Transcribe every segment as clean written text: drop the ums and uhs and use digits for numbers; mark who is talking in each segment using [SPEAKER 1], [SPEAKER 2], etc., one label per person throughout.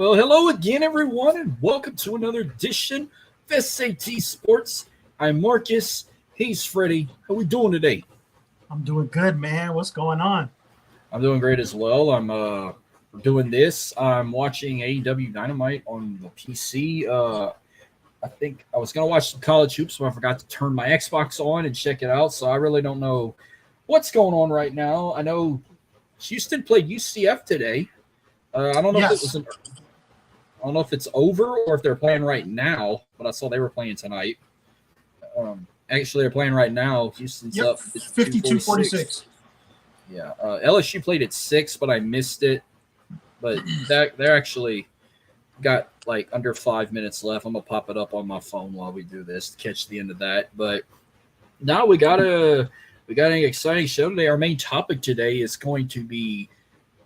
[SPEAKER 1] Well, hello again, everyone, and welcome to another edition of SAT Sports. I'm Marcus. He's Freddy. How we doing today?
[SPEAKER 2] I'm doing good, man. What's going on?
[SPEAKER 1] I'm doing great as well. I'm doing this. I'm watching AEW Dynamite on the PC. I think I was gonna watch some college hoops, but I forgot to turn my Xbox on and check it out. So I really don't know what's going on right now. I know Houston played UCF today. I don't know if it
[SPEAKER 2] Yes.
[SPEAKER 1] was I don't know if it's over or if they're playing right now, but I saw they were playing tonight. Actually, they're playing right now. Houston's
[SPEAKER 2] Yep.
[SPEAKER 1] up
[SPEAKER 2] 52-46.
[SPEAKER 1] Yeah, LSU played at 6, but I missed it. But they're actually got like under 5 minutes left. I'm gonna pop it up on my phone while we do this to catch the end of that. But now we got an exciting show today. Our main topic today is going to be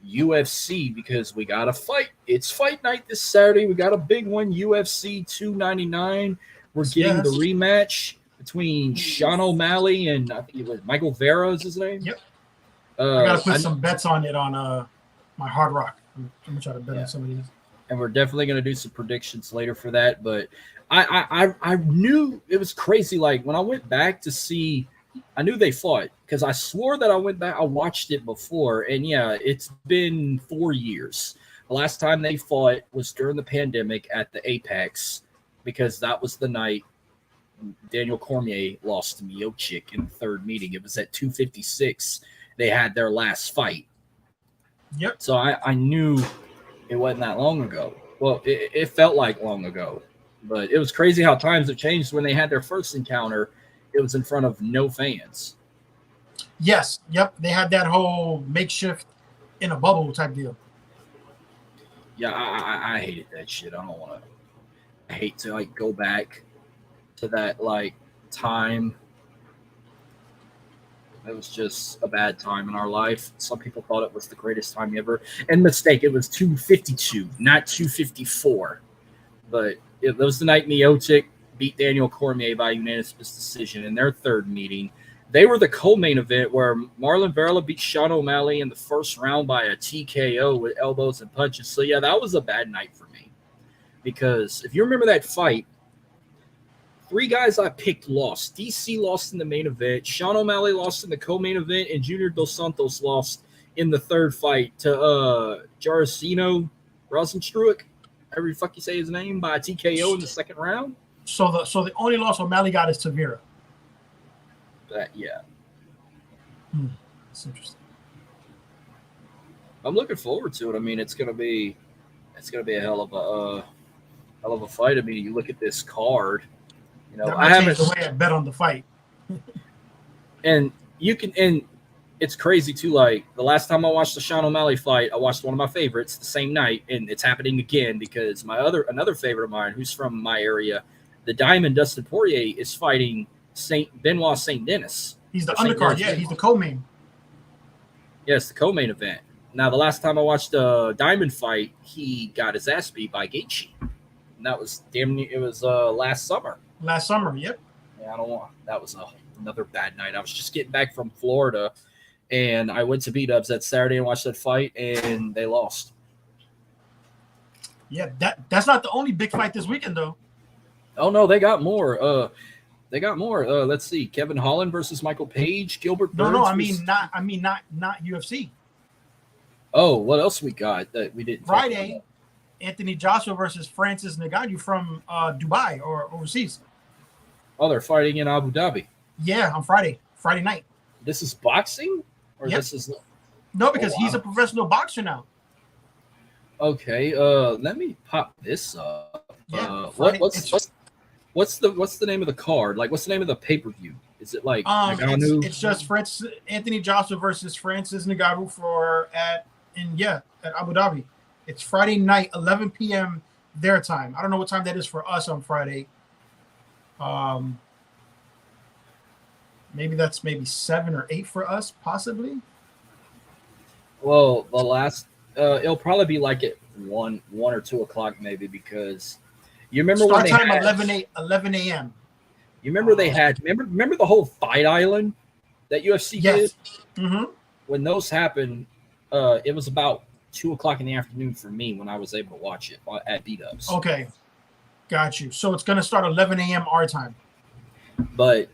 [SPEAKER 1] UFC because we got a fight. It's fight night this Saturday. We got a big one, UFC 299. We're getting the rematch between Sean O'Malley and I think it was Michael Vera is his name.
[SPEAKER 2] Yep. I gotta put some bets on it on my Hard Rock. I'm gonna try to bet on some of these.
[SPEAKER 1] And we're definitely gonna do some predictions later for that. But I knew it was crazy. Like when I went back to see, I knew they fought because I swore that I went back. I watched it before, and yeah, it's been 4 years. The last time they fought was during the pandemic at the Apex, because that was the night Daniel Cormier lost to Miocic in the third meeting. It was at 256. They had their last fight.
[SPEAKER 2] Yep.
[SPEAKER 1] So I knew it wasn't that long ago. Well, it felt like long ago, but it was crazy how times have changed. When they had their first encounter, it was in front of no fans.
[SPEAKER 2] Yes. Yep. They had that whole makeshift in a bubble type deal.
[SPEAKER 1] Yeah, I hated that shit. I don't want to. I hate to like go back to that like time. It was just a bad time in our life. Some people thought it was the greatest time ever. And mistake, it was 252, not 254. But it was the night Miocic beat Daniel Cormier by unanimous decision in their third meeting. They were the co-main event where Marlon Vera beat Sean O'Malley in the first round by a TKO with elbows and punches. So, yeah, that was a bad night for me. Because if you remember that fight, 3 guys I picked lost. DC lost in the main event. Sean O'Malley lost in the co-main event. And Junior Dos Santos lost in the third fight to Jarosino Rosenstruik, however the fuck you say his name, by a TKO in the second round.
[SPEAKER 2] So the only loss O'Malley got is to Vera.
[SPEAKER 1] Yeah.
[SPEAKER 2] That's interesting.
[SPEAKER 1] I'm looking forward to it. I mean, it's gonna be a hell of a fight. I mean, you look at this card. You know,
[SPEAKER 2] I haven't the way I bet on the fight.
[SPEAKER 1] And it's crazy too. Like the last time I watched the Sean O'Malley fight, I watched one of my favorites the same night, and it's happening again because another favorite of mine, who's from my area, the Diamond Dustin Poirier, is fighting Benoit Saint Denis.
[SPEAKER 2] He's the undercard. Yeah, he's the co-main.
[SPEAKER 1] Yes, the co-main event. Now, the last time I watched a Diamond fight, he got his ass beat by Gaethje, and that was last summer.
[SPEAKER 2] Last summer, yep.
[SPEAKER 1] Yeah, that was another bad night. I was just getting back from Florida, and I went to B-Dubs that Saturday and watched that fight, and they lost.
[SPEAKER 2] Yeah, that's not the only big fight this weekend, though.
[SPEAKER 1] Oh no, they got more. Let's see, Kevin Holland versus Michael Page, Gilbert Burns.
[SPEAKER 2] No, I mean not UFC.
[SPEAKER 1] Oh, what else we got that we didn't?
[SPEAKER 2] Friday, Anthony Joshua versus Francis Ngannou from Dubai or overseas.
[SPEAKER 1] Oh, they're fighting in Abu Dhabi.
[SPEAKER 2] Yeah, on Friday night.
[SPEAKER 1] This is boxing, or
[SPEAKER 2] Yep.
[SPEAKER 1] this is
[SPEAKER 2] no, because he's a professional boxer now.
[SPEAKER 1] Okay. Let me pop this up.
[SPEAKER 2] Yeah.
[SPEAKER 1] What's the name of the card? Like, what's the name of the pay-per-view? Is it like
[SPEAKER 2] Ngannou? It's just Anthony Joshua versus Francis Ngannou at Abu Dhabi. It's Friday night, 11 p.m. their time. I don't know what time that is for us on Friday. Maybe that's 7 or 8 for us, possibly.
[SPEAKER 1] Well, the last it'll probably be like at 1 or 2 o'clock maybe, because you remember
[SPEAKER 2] Start
[SPEAKER 1] when
[SPEAKER 2] time
[SPEAKER 1] they had
[SPEAKER 2] 11 a.m.
[SPEAKER 1] You remember they had remember the whole Fight Island that UFC did?
[SPEAKER 2] Mm-hmm.
[SPEAKER 1] When those happened, it was about 2:00 in the afternoon for me when I was able to watch it at B-Dubs.
[SPEAKER 2] Okay, got you. So it's gonna start 11 a.m. our time.
[SPEAKER 1] But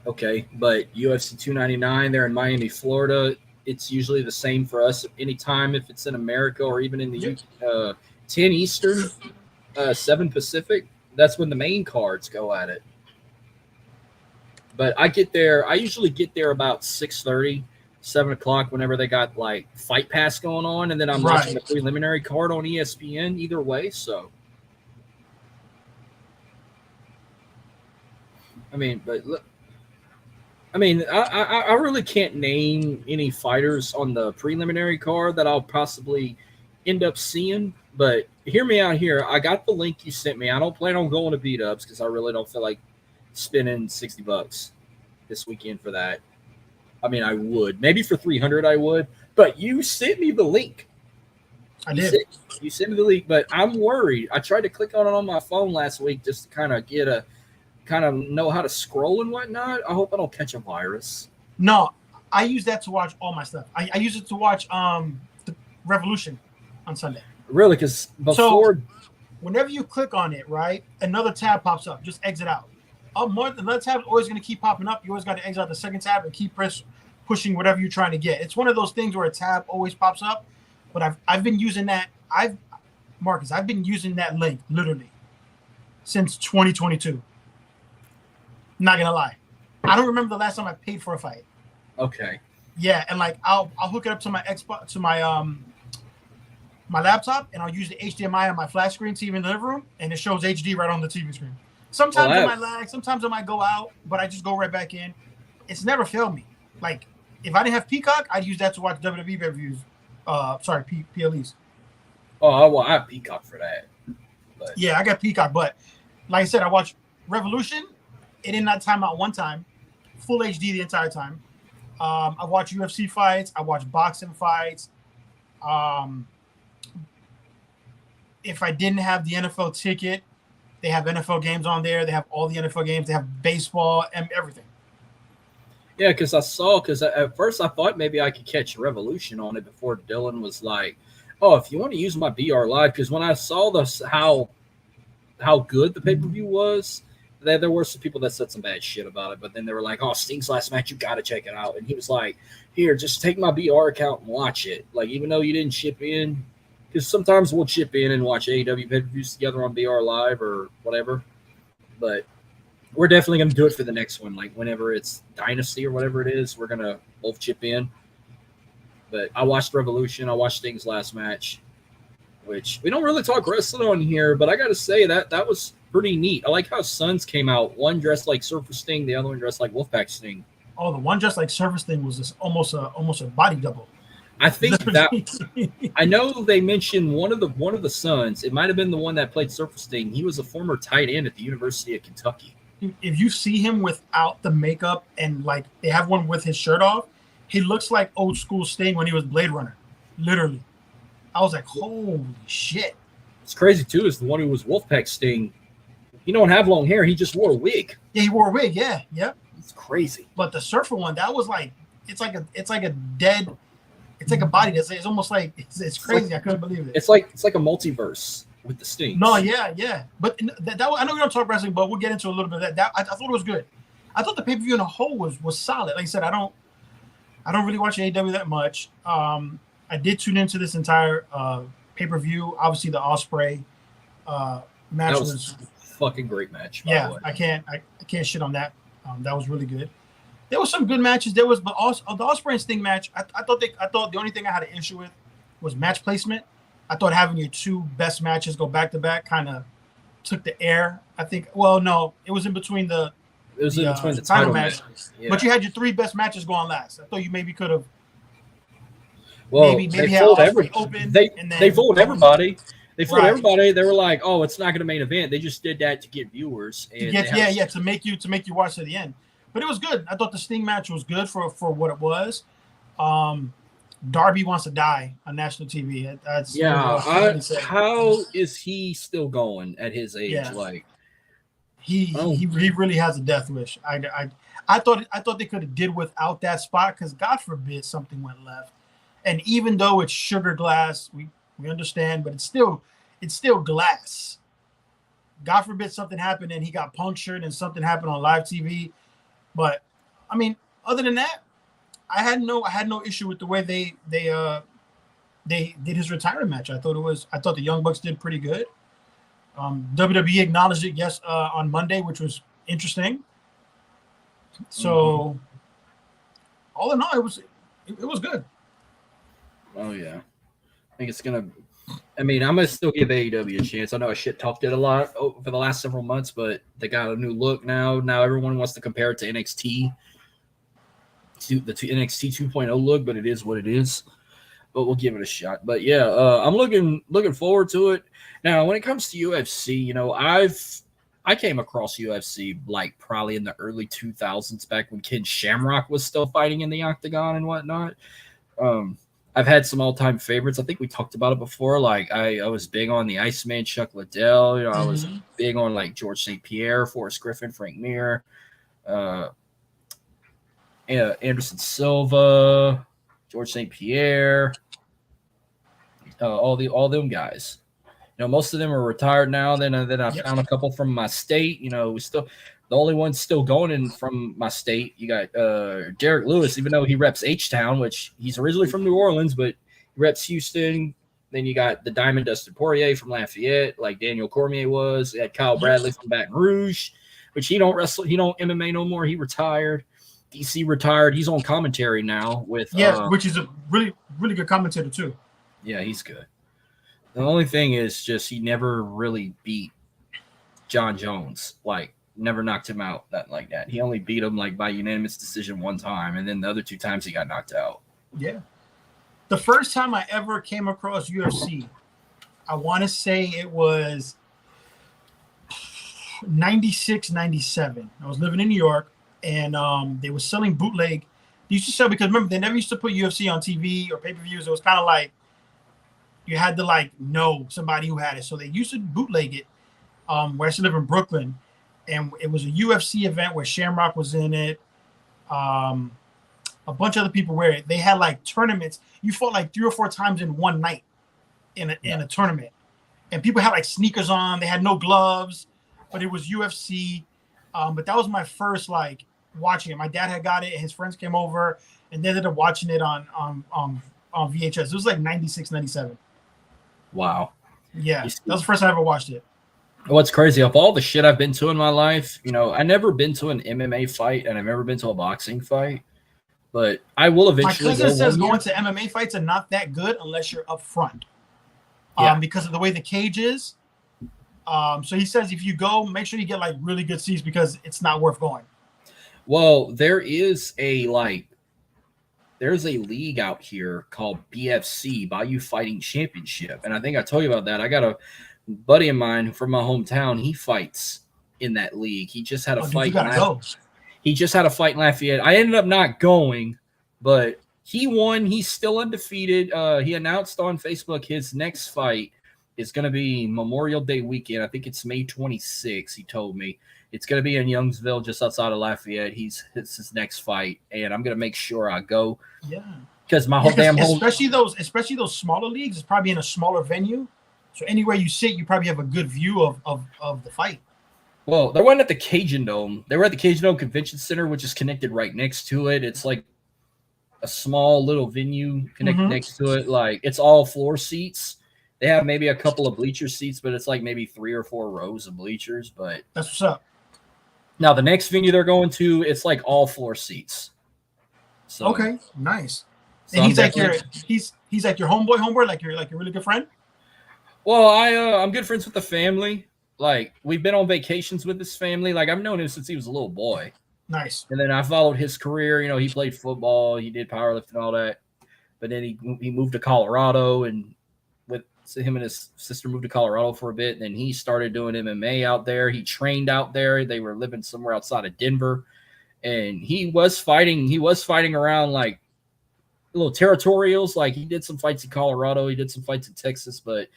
[SPEAKER 1] UFC 299 there in Miami, Florida, it's usually the same for us anytime if it's in America or even in the UK. 10 Eastern, 7 Pacific. That's when the main cards go at it. But I usually get there about 6:30, 7 o'clock whenever they got like Fight Pass going on, and then I'm watching the preliminary card on ESPN either way. So, I mean, but look, I really can't name any fighters on the preliminary card that I'll possibly end up seeing. But hear me out here. I got the link you sent me. I don't plan on going to B-Dubs because I really don't feel like spending $60 this weekend for that. I mean, I would. Maybe for 300 I would. But you sent me the link.
[SPEAKER 2] I did.
[SPEAKER 1] You sent me the link, but I'm worried. I tried to click on it on my phone last week just to kind of know how to scroll and whatnot. I hope I don't catch a virus.
[SPEAKER 2] No, I use that to watch all my stuff. I use it to watch the Revolution on Sunday.
[SPEAKER 1] Really? Because before,
[SPEAKER 2] whenever you click on it, right, another tab pops up. Just exit out. Another tab is always going to keep popping up. You always got to exit out the second tab and keep pushing whatever you're trying to get. It's one of those things where a tab always pops up. But I've been using that. Marcus, I've been using that link literally since 2022. Not gonna lie, I don't remember the last time I paid for a fight.
[SPEAKER 1] Okay.
[SPEAKER 2] Yeah, and like I'll hook it up to my Xbox, to my my laptop, and I'll use the HDMI on my flat screen TV in the living room, and it shows HD right on the TV screen. Sometimes it might lag, sometimes it might go out, but I just go right back in. It's never failed me. Like if I didn't have Peacock, I'd use that to watch WWE reviews. PLEs.
[SPEAKER 1] Oh, well, I have Peacock for that. But.
[SPEAKER 2] Yeah, I got Peacock, but like I said, I watched Revolution. It did not time out one time. Full HD the entire time. I watch UFC fights. I watch boxing fights. If I didn't have the NFL ticket, they have NFL games on there. They have all the NFL games. They have baseball and everything.
[SPEAKER 1] Yeah, because at first I thought maybe I could catch Revolution on it before Dylan was like, oh, if you want to use my BR Live, because when I saw how good the pay-per-view was, there were some people that said some bad shit about it, but then they were like, oh, Sting's last match, you got to check it out. And he was like, here, just take my BR account and watch it. Like, even though you didn't chip in, because sometimes we'll chip in and watch AEW pay-per-views together on BR Live or whatever. But we're definitely going to do it for the next one. Like, whenever it's Dynasty or whatever it is, we're going to both chip in. But I watched Revolution. I watched Sting's last match, which we don't really talk wrestling on here, but I got to say that was pretty neat. I like how Sons came out. One dressed like Surfer Sting, the other one dressed like Wolfpack Sting.
[SPEAKER 2] Oh, the one dressed like Surfer Sting was just almost a body double.
[SPEAKER 1] I think that I know they mentioned one of the Sons. It might have been the one that played Surfer Sting. He was a former tight end at the University of Kentucky.
[SPEAKER 2] If you see him without the makeup and like they have one with his shirt off, he looks like old school Sting when he was Blade Runner. Literally. I was like, holy shit.
[SPEAKER 1] It's crazy too, is the one who was Wolfpack Sting. He don't have long hair. He just wore a wig.
[SPEAKER 2] Yeah, he wore a wig. Yeah, yep.
[SPEAKER 1] It's crazy.
[SPEAKER 2] But the Surfer one, that was like, it's like a body it's almost like it's crazy. I couldn't believe it.
[SPEAKER 1] It's like a multiverse with the Stings.
[SPEAKER 2] No, yeah. But that I know we don't talk wrestling, but we'll get into a little bit of that. I thought it was good. I thought the pay-per-view in a whole was solid. Like I said, I don't really watch AEW that much. I did tune into this entire pay-per-view. Obviously, the Ospreay match was
[SPEAKER 1] fucking great match.
[SPEAKER 2] Yeah, I can't shit on that. That was really good. There was some good matches. There was, but also the Ospreay and Sting match. I thought the only thing I had an issue with was match placement. I thought having your two best matches go back to back kind of took the air. I think. Well, no, it was in between the.
[SPEAKER 1] It was in between the title matches.
[SPEAKER 2] Yeah. But you had your three best matches going last. I thought you maybe could have.
[SPEAKER 1] Well,
[SPEAKER 2] maybe
[SPEAKER 1] they
[SPEAKER 2] have
[SPEAKER 1] fooled
[SPEAKER 2] open.
[SPEAKER 1] They fooled everybody. They fooled everybody. They were like, "Oh, it's not going to main event." They just did that to get viewers. And
[SPEAKER 2] to make you watch to the end. But it was good. I thought the Sting match was good for what it was. Darby wants to die on national TV. That's
[SPEAKER 1] how is he still going at his age?
[SPEAKER 2] Yeah.
[SPEAKER 1] Like
[SPEAKER 2] he really has a death wish. I thought they could have did without that spot because God forbid something went left, And even though it's sugar glass, we understand, but it's still glass. God forbid something happened and he got punctured and something happened on live TV. But I mean, other than that, I had no issue with the way they did his retirement match. I thought the Young Bucks did pretty good. WWE acknowledged it, yes, on Monday, which was interesting. So, all in all, it was good.
[SPEAKER 1] Oh yeah, I think it's gonna. I mean, I'm gonna still give AEW a chance. I know I shit talked it a lot for the last several months, but they got a new look now. Now everyone wants to compare it to NXT, to the NXT 2.0 look, but it is what it is. But we'll give it a shot. But yeah, I'm looking forward to it. Now, when it comes to UFC, you know, I came across UFC like probably in the early 2000s, back when Ken Shamrock was still fighting in the octagon and whatnot. I've had some all-time favorites. I think we talked about it before. Like I was big on the Iceman, Chuck Liddell. You know, I was big on like George St. Pierre, Forrest Griffin, Frank Mir, Anderson Silva, George St. Pierre, all them guys. You know, most of them are retired now. Then I found a couple from my state. You know, the only ones still going in from my state. You got Derek Lewis, even though he reps H-Town, which he's originally from New Orleans, but he reps Houston. Then you got the Diamond Dustin Poirier from Lafayette, like Daniel Cormier was. You had Kyle Bradley from Baton Rouge, which he don't wrestle. He don't MMA no more. He retired. DC retired. He's on commentary now with
[SPEAKER 2] which is a really, really good commentator too.
[SPEAKER 1] Yeah, he's good. The only thing is just he never really beat John Jones. Like, never knocked him out like that. He only beat him like by unanimous decision one time, and then the other two times he got knocked out.
[SPEAKER 2] Yeah. The first time I ever came across UFC, I want to say it was 96, 97. I was living in New York, and they were selling bootleg. They used to sell, because remember, they never used to put UFC on TV or pay-per-views. It was kind of like you had to like know somebody who had it. So they used to bootleg it. Where I used to live in Brooklyn, and it was a UFC event where Shamrock was in it. A bunch of other people where they had like tournaments. You fought like 3 or 4 times in one night in a tournament, and people had like sneakers on. They had no gloves, but it was UFC. But that was my first like watching it. My dad had got it, and his friends came over, and they ended up watching it on VHS. It was like 96, 97.
[SPEAKER 1] Wow.
[SPEAKER 2] Yeah, that was the first time I ever watched it.
[SPEAKER 1] What's crazy, of all the shit I've been to in my life, you know, I never been to an MMA fight, and I've never been to a boxing fight, but I will eventually.
[SPEAKER 2] My cousin says going to MMA fights are not that good unless you're up front, because of the way the cage is. So he says if you go, make sure you get like really good seats, because it's not worth going.
[SPEAKER 1] Well, there's a league out here called BFC, Bayou Fighting Championship, and I think I told you about that. I got a buddy of mine from my hometown. He fights in that league. He just had a fight. He just had a fight in Lafayette. I ended up not going, but he won. He's still undefeated. He announced on Facebook his next fight is going to be Memorial Day weekend. I think it's May 26th. He told me it's going to be in Youngsville, just outside of Lafayette. It's his next fight, and I'm going to make sure I go.
[SPEAKER 2] Yeah,
[SPEAKER 1] because my whole
[SPEAKER 2] especially those smaller leagues, it's probably in a smaller venue. So anywhere you sit, you probably have a good view of the fight.
[SPEAKER 1] Well, they weren't at the Cajun Dome. They were at the Cajun Dome Convention Center, which is connected right next to it. It's like a small little venue connected next to it. Like, it's all floor seats. They have maybe a couple of bleacher seats, but it's like maybe 3 or 4 rows of bleachers. But
[SPEAKER 2] that's what's up.
[SPEAKER 1] Now, the next venue they're going to, it's like all floor seats. So,
[SPEAKER 2] okay, nice. So and he's like your homeboy, like your really good friend.
[SPEAKER 1] Well, I'm good friends with the family. Like, we've been on vacations with his family. Like, I've known him since he was a little boy.
[SPEAKER 2] Nice.
[SPEAKER 1] And then I followed his career. You know, he played football, he did powerlifting and all that. But then he moved to Colorado, and him and his sister moved to Colorado for a bit. And then he started doing MMA out there. He trained out there. They were living somewhere outside of Denver, and he was fighting around like little territorials. Like, he did some fights in Colorado, he did some fights in Texas, but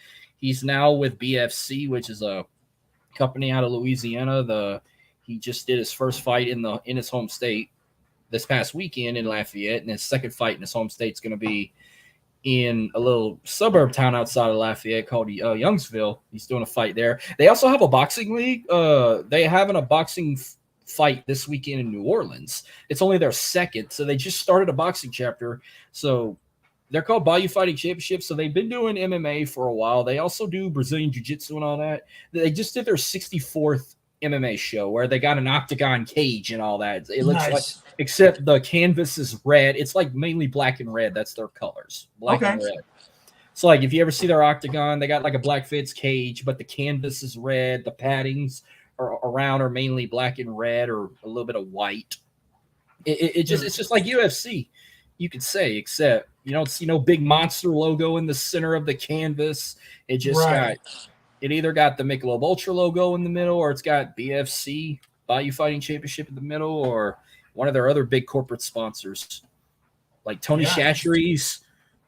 [SPEAKER 1] he's now with BFC, which is a company out of Louisiana. He just did his first fight in his home state this past weekend in Lafayette, and his second fight in his home state is going to be in a little suburb town outside of Lafayette called Youngsville. He's doing a fight there. They also have a boxing league. They having a boxing fight this weekend in New Orleans. It's only their second, so they just started a boxing chapter. So they're called Bayou Fighting Championships. So they've been doing MMA for a while. They also do Brazilian Jiu-Jitsu and all that. They just did their 64th MMA show where they got an octagon cage and all that. It looks like, except the canvas is red. It's like mainly black and red. That's their colors, black and red. So like if you ever see their octagon, they got like a black fence cage, but the canvas is red. The paddings around are mainly black and red or a little bit of white. It's just like UFC, you could say, except you don't see no big monster logo in the center of the canvas. It just it either got the Michelob Ultra logo in the middle, or it's got BFC, Bayou Fighting Championship, in the middle, or one of their other big corporate sponsors, like Tony Chachere's,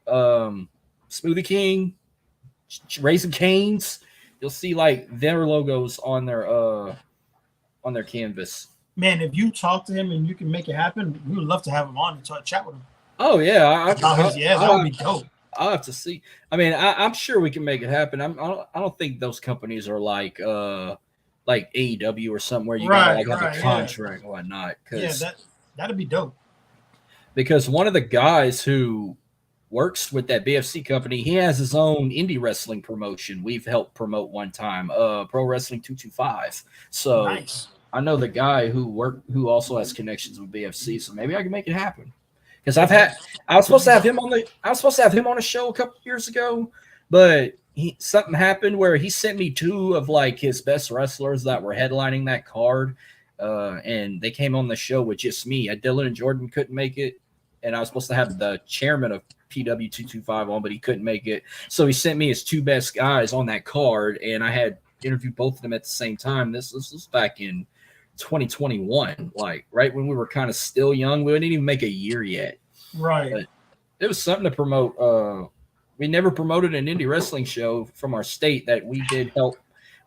[SPEAKER 1] Smoothie King, Raising Cane's. You'll see like their logos on their canvas.
[SPEAKER 2] Man, if you talk to him and you can make it happen, we would love to have him on and chat with him.
[SPEAKER 1] Oh yeah,
[SPEAKER 2] that would be dope.
[SPEAKER 1] I'll have to see. I mean, I'm sure we can make it happen. I don't think those companies are like AEW or something where you gotta have a contract and whatnot.
[SPEAKER 2] That'd be dope.
[SPEAKER 1] Because one of the guys who works with that BFC company, he has his own indie wrestling promotion. We've helped promote one time, Pro Wrestling 225. So nice. I know the guy who also has connections with BFC. So maybe I can make it happen. Because I was supposed to have him on a show a couple years ago, but something happened where he sent me two of like his best wrestlers that were headlining that card, and they came on the show with just me. Dylan and Jordan couldn't make it, and I was supposed to have the chairman of PW225 on, but he couldn't make it. So he sent me his two best guys on that card, and I had interviewed both of them at the same time. This was back in 2021, like right when we were kind of still young. We didn't even make a year yet.
[SPEAKER 2] Right.
[SPEAKER 1] But it was something to promote. We never promoted an indie wrestling show from our state that we did help.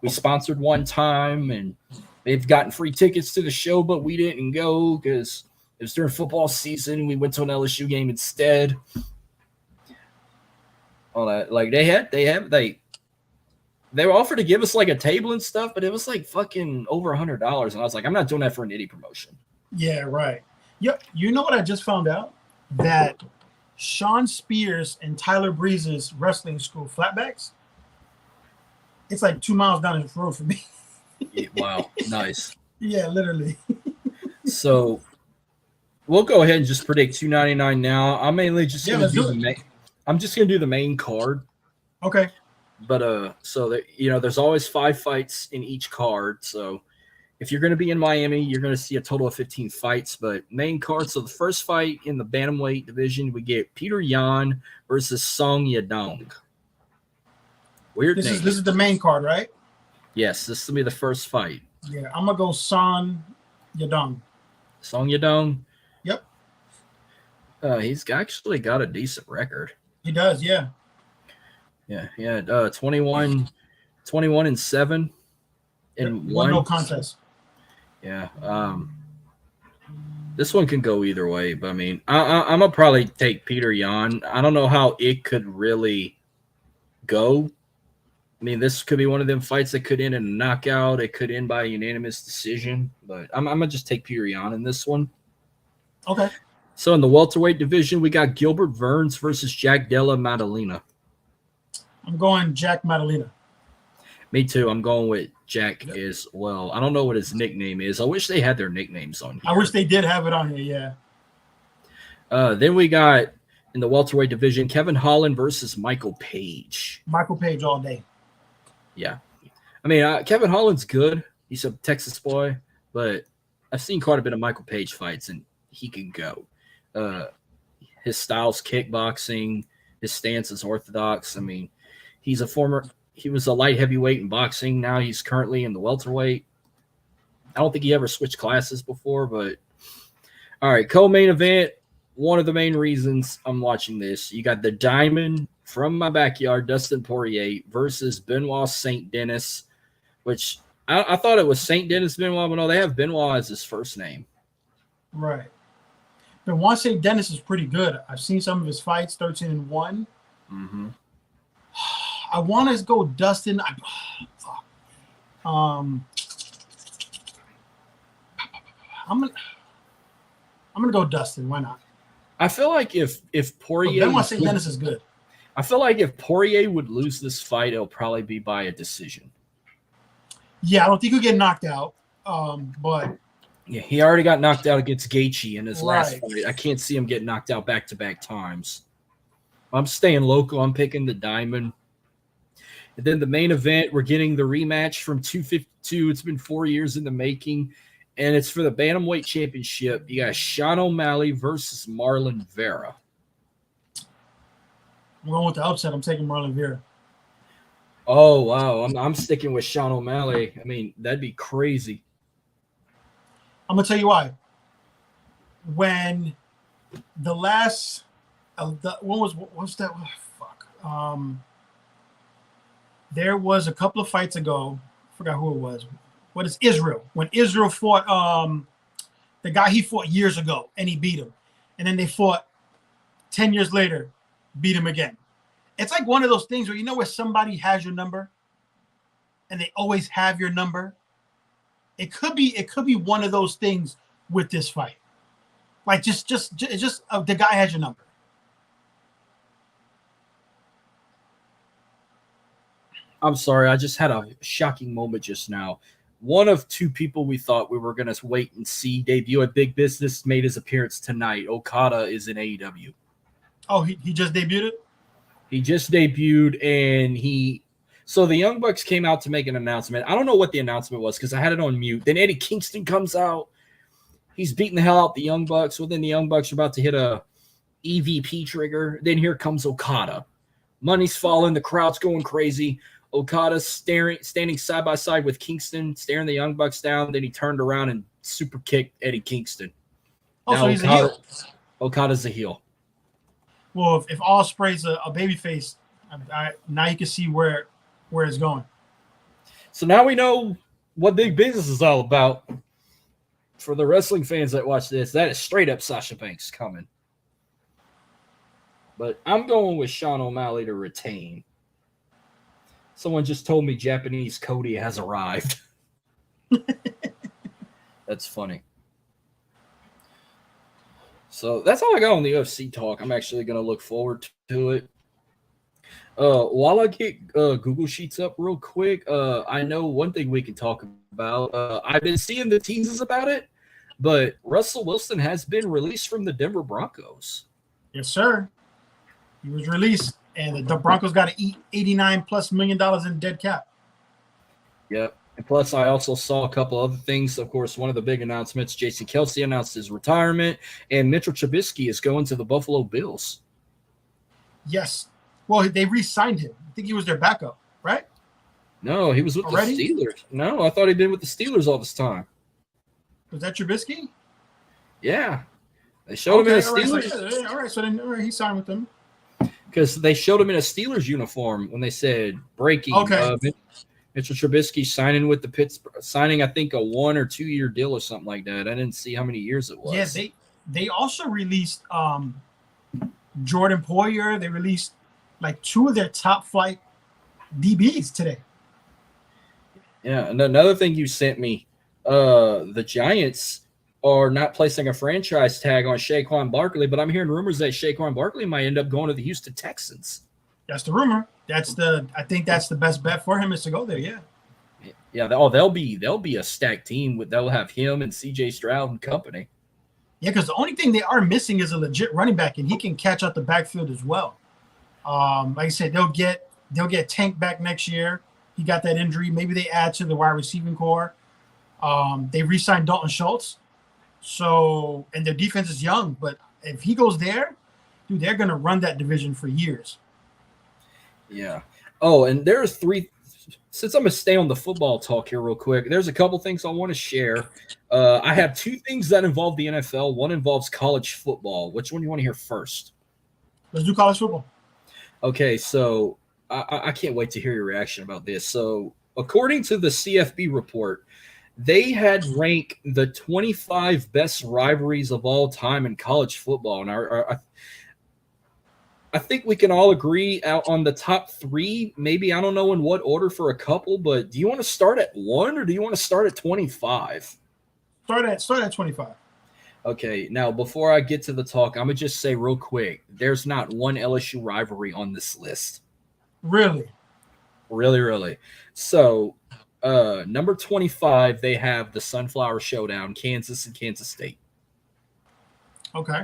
[SPEAKER 1] We sponsored one time, and they've gotten free tickets to the show, but we didn't go because it was during football season. We went to an LSU game instead. All that, like they were offered to give us like a table and stuff, but it was like fucking over $100. And I was like, I'm not doing that for an indie promotion.
[SPEAKER 2] Yeah, right. Yep. You know what I just found out? That Sean Spears and Tyler Breeze's wrestling school, Flatbacks, it's like 2 miles down the road for me.
[SPEAKER 1] Yeah, wow. Nice.
[SPEAKER 2] Yeah, literally.
[SPEAKER 1] So we'll go ahead and just predict $299 now. I'm mainly just going to do the main card.
[SPEAKER 2] Okay.
[SPEAKER 1] But so that there's always 5 fights in each card. So if you're going to be in Miami, you're going to see a total of 15 fights. But main card. So the first fight in the bantamweight division, we get Peter Yan versus Song Yadong. Weird name.
[SPEAKER 2] This is the main card, right?
[SPEAKER 1] Yes, this will be the first fight.
[SPEAKER 2] Yeah, I'm gonna go Song Yadong.
[SPEAKER 1] Song Yadong.
[SPEAKER 2] Yep.
[SPEAKER 1] He's actually got a decent record.
[SPEAKER 2] He does, yeah.
[SPEAKER 1] Yeah, 21-7 and one
[SPEAKER 2] no contest.
[SPEAKER 1] Yeah. This one can go either way, but I mean, I'm gonna probably take Peter Yan. I don't know how it could really go. I mean, this could be one of them fights that could end in a knockout. It could end by a unanimous decision, but I'm gonna just take Peter Yan in this one.
[SPEAKER 2] Okay.
[SPEAKER 1] So in the welterweight division, we got Gilbert Burns versus Jack Della Maddalena.
[SPEAKER 2] I'm going Jack Maddalena.
[SPEAKER 1] Me too. I'm going with Jack as well. I don't know what his nickname is. I wish they had their nicknames on here.
[SPEAKER 2] I wish they did have it on here,
[SPEAKER 1] yeah. Then we got in the welterweight division, Kevin Holland versus Michael Page.
[SPEAKER 2] Michael Page all day.
[SPEAKER 1] Yeah. I mean, Kevin Holland's good. He's a Texas boy, but I've seen quite a bit of Michael Page fights, and he can go. His style's kickboxing. His stance is orthodox. I mean, he was a light heavyweight in boxing. Now he's currently in the welterweight. I don't think he ever switched classes before, but all right. Co-main event. One of the main reasons I'm watching this, you got the Diamond from my backyard, Dustin Poirier versus Benoit St. Denis, which I thought it was St. Denis Benoit, but no, they have Benoit as his first name.
[SPEAKER 2] Right. Benoit St. Denis is pretty good. I've seen some of his fights, 13-1.
[SPEAKER 1] Mm-hmm.
[SPEAKER 2] I want to go Dustin. I'm gonna go Dustin. Why not?
[SPEAKER 1] I feel like if Poirier,
[SPEAKER 2] Benoit St. Denis is good.
[SPEAKER 1] I feel like if Poirier would lose this fight, it'll probably be by a decision.
[SPEAKER 2] Yeah, I don't think he'll get knocked out. But
[SPEAKER 1] yeah, he already got knocked out against Gaethje in his last
[SPEAKER 2] Right.
[SPEAKER 1] fight. I can't see him getting knocked out back-to-back times. I'm staying local. I'm picking the Diamond. And then the main event, we're getting the rematch from 252. It's been 4 years in the making, and it's for the Bantamweight Championship. You got Sean O'Malley versus Marlon Vera.
[SPEAKER 2] I'm going with the upset. I'm taking Marlon Vera.
[SPEAKER 1] Oh, wow. I'm sticking with Sean O'Malley. I mean, that'd be crazy.
[SPEAKER 2] I'm going to tell you why. When the last what was that? Oh, fuck. There was a couple of fights ago. I forgot who it was. What is Israel? When Israel fought the guy he fought years ago and he beat him. And then they fought 10 years later, beat him again. It's like one of those things where where somebody has your number and they always have your number. It could be one of those things with this fight. Like just the guy has your number.
[SPEAKER 1] I'm sorry, I just had a shocking moment just now. One of two people we thought we were going to wait and see debut at Big Business made his appearance tonight. Okada is in AEW.
[SPEAKER 2] Oh, he just debuted it?
[SPEAKER 1] He just debuted, and so the Young Bucks came out to make an announcement. I don't know what the announcement was because I had it on mute. Then Eddie Kingston comes out. He's beating the hell out the Young Bucks. Well, then the Young Bucks are about to hit a EVP trigger. Then here comes Okada. Money's falling. The crowd's going crazy. Okada's standing side by side with Kingston, staring the Young Bucks down. Then he turned around and super kicked Eddie Kingston.
[SPEAKER 2] Oh, so he's a heel.
[SPEAKER 1] Okada's a heel.
[SPEAKER 2] Well, if Ospreay's a babyface, now you can see where it's going.
[SPEAKER 1] So now we know what Big Business is all about. For the wrestling fans that watch this, that is straight up Sasha Banks coming. But I'm going with Sean O'Malley to retain. Someone just told me Japanese Cody has arrived. That's funny. So that's all I got on the UFC talk. I'm actually going to look forward to it. While I get Google Sheets up real quick, I know one thing we can talk about. I've been seeing the teases about it, but Russell Wilson has been released from the Denver Broncos.
[SPEAKER 2] Yes, sir. He was released, and the Broncos got to eat $89+ million in dead cap.
[SPEAKER 1] Yep. And plus, I also saw a couple other things. Of course, one of the big announcements, Jason Kelce announced his retirement, and Mitchell Trubisky is going to the Buffalo Bills.
[SPEAKER 2] Yes. Well, they re-signed him. I think he was their backup, right?
[SPEAKER 1] No, he was with the Steelers. No, I thought he'd been with the Steelers all this time.
[SPEAKER 2] Was that Trubisky?
[SPEAKER 1] Yeah. They showed him in a Steelers.
[SPEAKER 2] All right, so then he signed with them.
[SPEAKER 1] Because they showed him in a Steelers uniform when they said breaking.
[SPEAKER 2] Okay.
[SPEAKER 1] Mitchell Trubisky signing with the Pittsburgh, signing I think a 1 or 2 year deal or something like that. I didn't see how many years it was.
[SPEAKER 2] Yeah, they also released Jordan Poyer. They released like 2 of their top flight DBs today.
[SPEAKER 1] Yeah, and another thing you sent me, the Giants are not placing a franchise tag on Saquon Barkley, but I'm hearing rumors that Saquon Barkley might end up going to the Houston Texans.
[SPEAKER 2] That's the rumor. I think that's the best bet for him is to go there. Yeah.
[SPEAKER 1] Yeah. They'll be a stacked team. They'll have him and C.J. Stroud and company.
[SPEAKER 2] Yeah, because the only thing they are missing is a legit running back, and he can catch out the backfield as well. Like I said, they'll get Tank back next year. He got that injury. Maybe they add to the wide receiving core. They re-signed Dalton Schultz. So, and their defense is young, but if he goes there, dude, they're going to run that division for years.
[SPEAKER 1] Yeah. Oh, and there's 3 – since I'm going to stay on the football talk here real quick, there's a couple things I want to share. I have 2 things that involve the NFL. One involves college football. Which one do you want to hear first?
[SPEAKER 2] Let's do college football.
[SPEAKER 1] Okay, so I can't wait to hear your reaction about this. So according to the CFB report, they had ranked the 25 best rivalries of all time in college football. And I think we can all agree out on the top three. Maybe I don't know in what order for a couple, but do you want to start at 1 or do you want to start at 25?
[SPEAKER 2] Start at 25.
[SPEAKER 1] Okay, now before I get to the talk, I'm gonna just say real quick: there's not one LSU rivalry on this list.
[SPEAKER 2] Really?
[SPEAKER 1] Really, really. So, number 25, they have the Sunflower Showdown, Kansas and Kansas State.
[SPEAKER 2] Okay.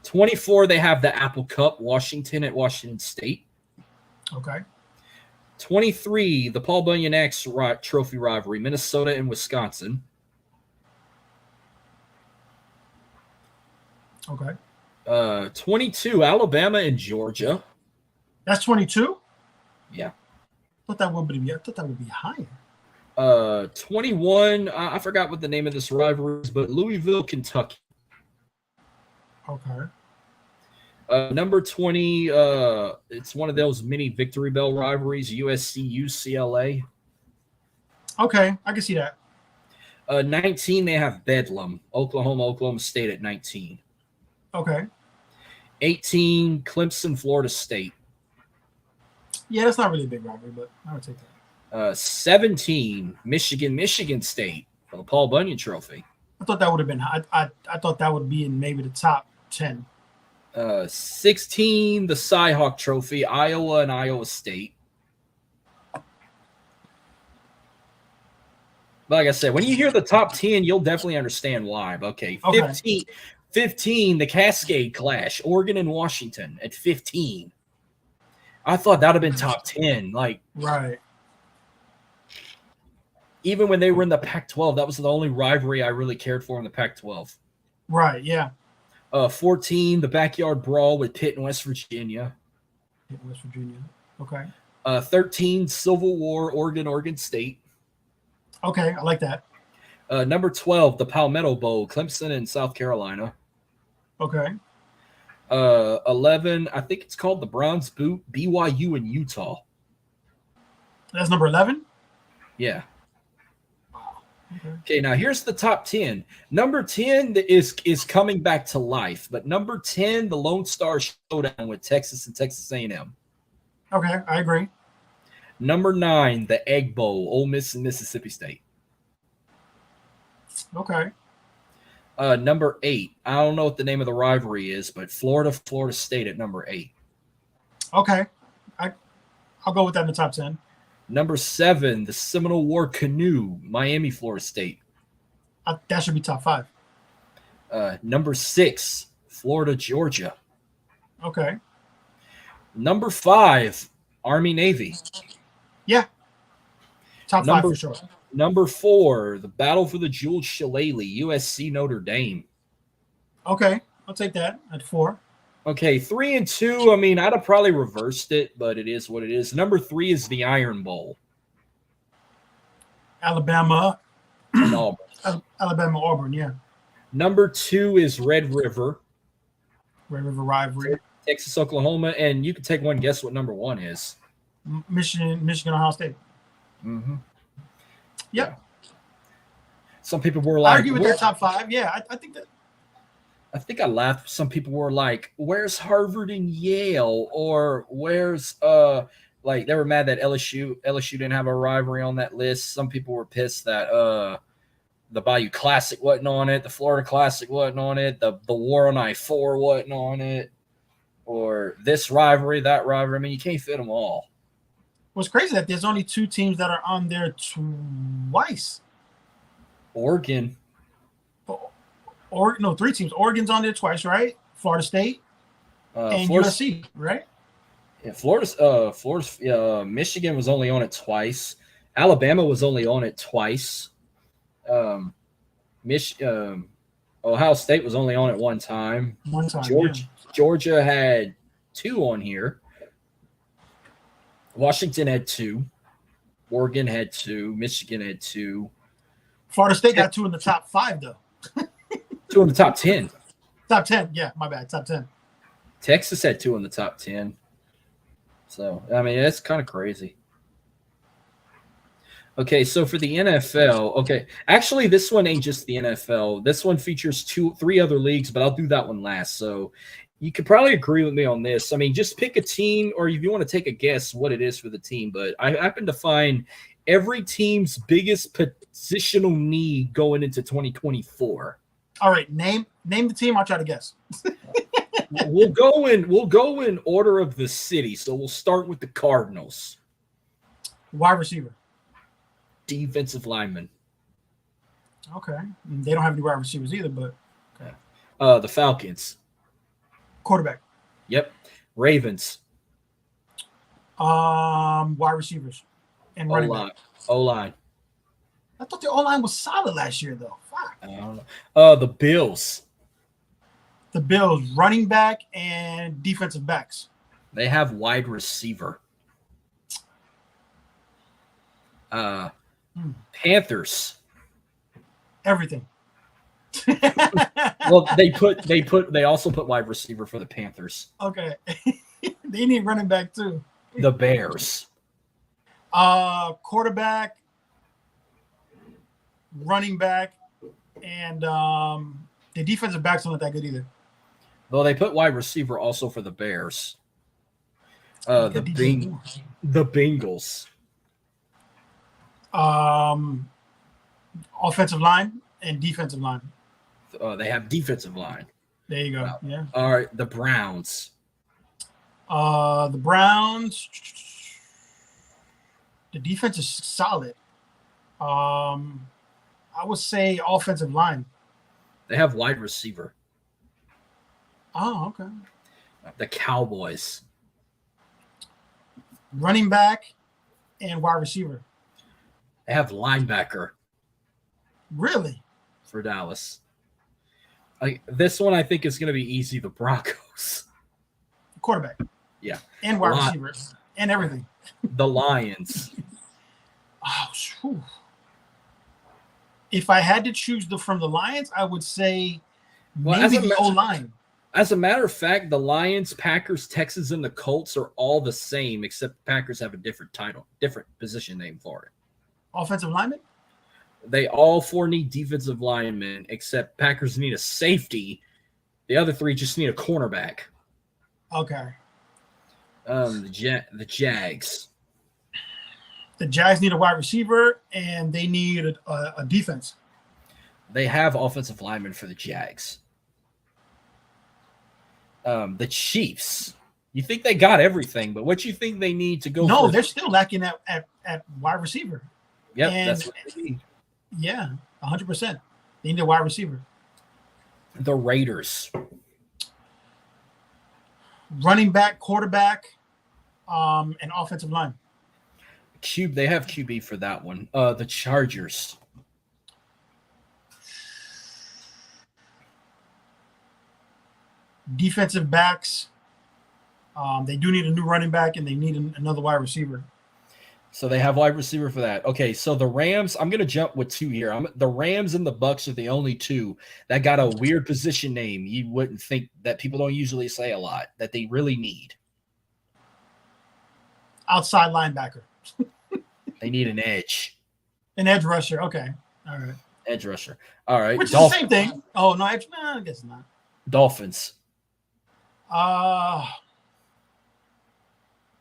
[SPEAKER 1] 24, they have the Apple Cup, Washington at Washington State.
[SPEAKER 2] Okay.
[SPEAKER 1] 23, the Paul Bunyan X Trophy rivalry, Minnesota and Wisconsin.
[SPEAKER 2] Okay.
[SPEAKER 1] 22, Alabama and Georgia.
[SPEAKER 2] That's 22?
[SPEAKER 1] Yeah.
[SPEAKER 2] I thought that would be higher.
[SPEAKER 1] 21, I forgot what the name of this rivalry is, but Louisville, Kentucky.
[SPEAKER 2] Okay.
[SPEAKER 1] Number 20, it's one of those mini Victory Bell rivalries, USC, UCLA.
[SPEAKER 2] Okay, I can see that.
[SPEAKER 1] 19, they have Bedlam, Oklahoma State at 19.
[SPEAKER 2] Okay.
[SPEAKER 1] 18, Clemson, Florida State.
[SPEAKER 2] Yeah, that's not really a big rivalry, but I would take that.
[SPEAKER 1] 17, Michigan State for the Paul Bunyan Trophy.
[SPEAKER 2] I thought that would have been. I thought that would be in maybe the top 10.
[SPEAKER 1] 16, the Cyhawk Trophy, Iowa and Iowa State. Like I said, when you hear the top 10, you'll definitely understand why. Okay, 15, the Cascade Clash, Oregon and Washington at 15. I thought that would have been top 10. Like,
[SPEAKER 2] right.
[SPEAKER 1] Even when they were in the Pac-12, that was the only rivalry I really cared for in the Pac-12.
[SPEAKER 2] Right, yeah.
[SPEAKER 1] 14, the Backyard Brawl with Pitt and West Virginia.
[SPEAKER 2] Okay.
[SPEAKER 1] 13, Civil War, Oregon State.
[SPEAKER 2] Okay, I like that.
[SPEAKER 1] Number 12, the Palmetto Bowl, Clemson and South Carolina.
[SPEAKER 2] Okay.
[SPEAKER 1] 11, I think it's called the Bronze Boot, BYU and Utah.
[SPEAKER 2] That's number 11?
[SPEAKER 1] Yeah. Okay, now here's the top 10. Number 10 is coming back to life, but number 10, the Lone Star Showdown with Texas and Texas A&M.
[SPEAKER 2] Okay, I agree.
[SPEAKER 1] Number 9, the Egg Bowl, Ole Miss and Mississippi State.
[SPEAKER 2] Okay.
[SPEAKER 1] Number 8, I don't know what the name of the rivalry is, but Florida State at number 8.
[SPEAKER 2] Okay, I'll go with that in the top 10.
[SPEAKER 1] Number 7, the Seminole War Canoe, Miami, Florida State.
[SPEAKER 2] That should be top 5.
[SPEAKER 1] Number 6, Florida, Georgia.
[SPEAKER 2] Okay.
[SPEAKER 1] Number 5, Army, Navy.
[SPEAKER 2] Yeah. Top 5 for sure.
[SPEAKER 1] Number 4, the Battle for the Jeweled Shillelagh, USC, Notre Dame.
[SPEAKER 2] Okay, I'll take that at 4.
[SPEAKER 1] Okay, 3 and 2, I mean, I'd have probably reversed it, but it is what it is. Number 3 is the Iron Bowl.
[SPEAKER 2] Alabama.
[SPEAKER 1] And Auburn.
[SPEAKER 2] Alabama, Auburn, yeah.
[SPEAKER 1] Number 2 is Red River.
[SPEAKER 2] Red River rivalry.
[SPEAKER 1] Texas, Oklahoma, and you can take one guess what number 1 is.
[SPEAKER 2] Michigan, Ohio State.
[SPEAKER 1] Mm-hmm.
[SPEAKER 2] Yep.
[SPEAKER 1] Yeah. Some people were like,
[SPEAKER 2] I argue with their top 5. Yeah, I think that.
[SPEAKER 1] I think I laughed. Some people were like, "Where's Harvard and Yale?" Or "Where's like they were mad that LSU didn't have a rivalry on that list." Some people were pissed that the Bayou Classic wasn't on it, the Florida Classic wasn't on it, the War on I-4 wasn't on it, or this rivalry, that rivalry. I mean, you can't fit them all.
[SPEAKER 2] What's crazy that there's only 2 teams that are on there twice.
[SPEAKER 1] Oregon.
[SPEAKER 2] Or no, 3 teams. Oregon's on there twice, right? Florida State and USC, right?
[SPEAKER 1] Yeah, Michigan was only on it twice. Alabama was only on it twice. Ohio State was only on it one time. Georgia had 2 on here. Washington had 2. Oregon had 2. Michigan had 2.
[SPEAKER 2] Florida State got 2 in the top 5, though.
[SPEAKER 1] 2 in the top 10.
[SPEAKER 2] Top 10, yeah, my bad. Top 10.
[SPEAKER 1] Texas had 2 in the top 10. So, I mean, that's kind of crazy. Okay, so for the NFL, okay, actually, this one ain't just the NFL. This one features 3 other leagues, but I'll do that one last. So, You could probably agree with me on this. I mean, just pick a team, or if you want to take a guess what it is for the team. But I happen to find every team's biggest positional need going into 2024.
[SPEAKER 2] All right, name the team. I'll try to guess.
[SPEAKER 1] We'll go in order of the city. So we'll start with the Cardinals.
[SPEAKER 2] Wide receiver.
[SPEAKER 1] Defensive lineman.
[SPEAKER 2] Okay. They don't have any wide receivers either, but okay.
[SPEAKER 1] The Falcons.
[SPEAKER 2] Quarterback.
[SPEAKER 1] Yep. Ravens.
[SPEAKER 2] Wide receivers and running back.
[SPEAKER 1] O-line.
[SPEAKER 2] I thought the O-line was solid last year, though. Fuck.
[SPEAKER 1] I don't know. The Bills.
[SPEAKER 2] The Bills, running back and defensive backs.
[SPEAKER 1] They have wide receiver. Panthers.
[SPEAKER 2] Everything.
[SPEAKER 1] Well, they also put wide receiver for the Panthers.
[SPEAKER 2] Okay. They need running back too.
[SPEAKER 1] The Bears.
[SPEAKER 2] Quarterback, running back, and the defensive backs aren't that good either.
[SPEAKER 1] Though they put wide receiver also for the Bears. The Bengals.
[SPEAKER 2] Offensive line and defensive line.
[SPEAKER 1] They have defensive line.
[SPEAKER 2] There you go. Yeah.
[SPEAKER 1] All right. The Browns.
[SPEAKER 2] The Browns. The defense is solid. I would say offensive line.
[SPEAKER 1] They have wide receiver.
[SPEAKER 2] Oh, okay.
[SPEAKER 1] The Cowboys.
[SPEAKER 2] Running back and wide receiver.
[SPEAKER 1] They have linebacker.
[SPEAKER 2] Really?
[SPEAKER 1] For Dallas. This one I think is going to be easy. The Broncos.
[SPEAKER 2] Quarterback.
[SPEAKER 1] Yeah.
[SPEAKER 2] And wide receiver. And everything.
[SPEAKER 1] The Lions.
[SPEAKER 2] Whew. If I had to choose from the Lions, I would say maybe the O-line.
[SPEAKER 1] As a matter of fact, the Lions, Packers, Texans, and the Colts are all the same, except the Packers have a different position name for it.
[SPEAKER 2] Offensive lineman?
[SPEAKER 1] They all four need defensive linemen, except Packers need a safety. The other three just need a cornerback.
[SPEAKER 2] Okay.
[SPEAKER 1] The Jags.
[SPEAKER 2] The Jags need a wide receiver, and they need a defense.
[SPEAKER 1] They have offensive linemen for the Jags. The Chiefs. You think they got everything, but what you think they need to go?
[SPEAKER 2] No, they're still lacking at wide receiver.
[SPEAKER 1] Yep, that's what they need.
[SPEAKER 2] Yeah, 100%. They need a wide receiver.
[SPEAKER 1] The Raiders.
[SPEAKER 2] Running back, quarterback, and offensive line.
[SPEAKER 1] They have QB for that one. The Chargers.
[SPEAKER 2] Defensive backs. They do need a new running back, and they need another wide receiver.
[SPEAKER 1] So they have wide receiver for that. Okay, so the Rams, I'm going to jump with two here. The Rams and the Bucks are the only two that got a weird position name you wouldn't think that people don't usually say a lot that they really need.
[SPEAKER 2] Outside linebacker.
[SPEAKER 1] They need an edge.
[SPEAKER 2] An edge rusher. Okay. All right.
[SPEAKER 1] Edge rusher. All right.
[SPEAKER 2] Which is the same thing. Oh, no, edge. No, I guess not.
[SPEAKER 1] Dolphins.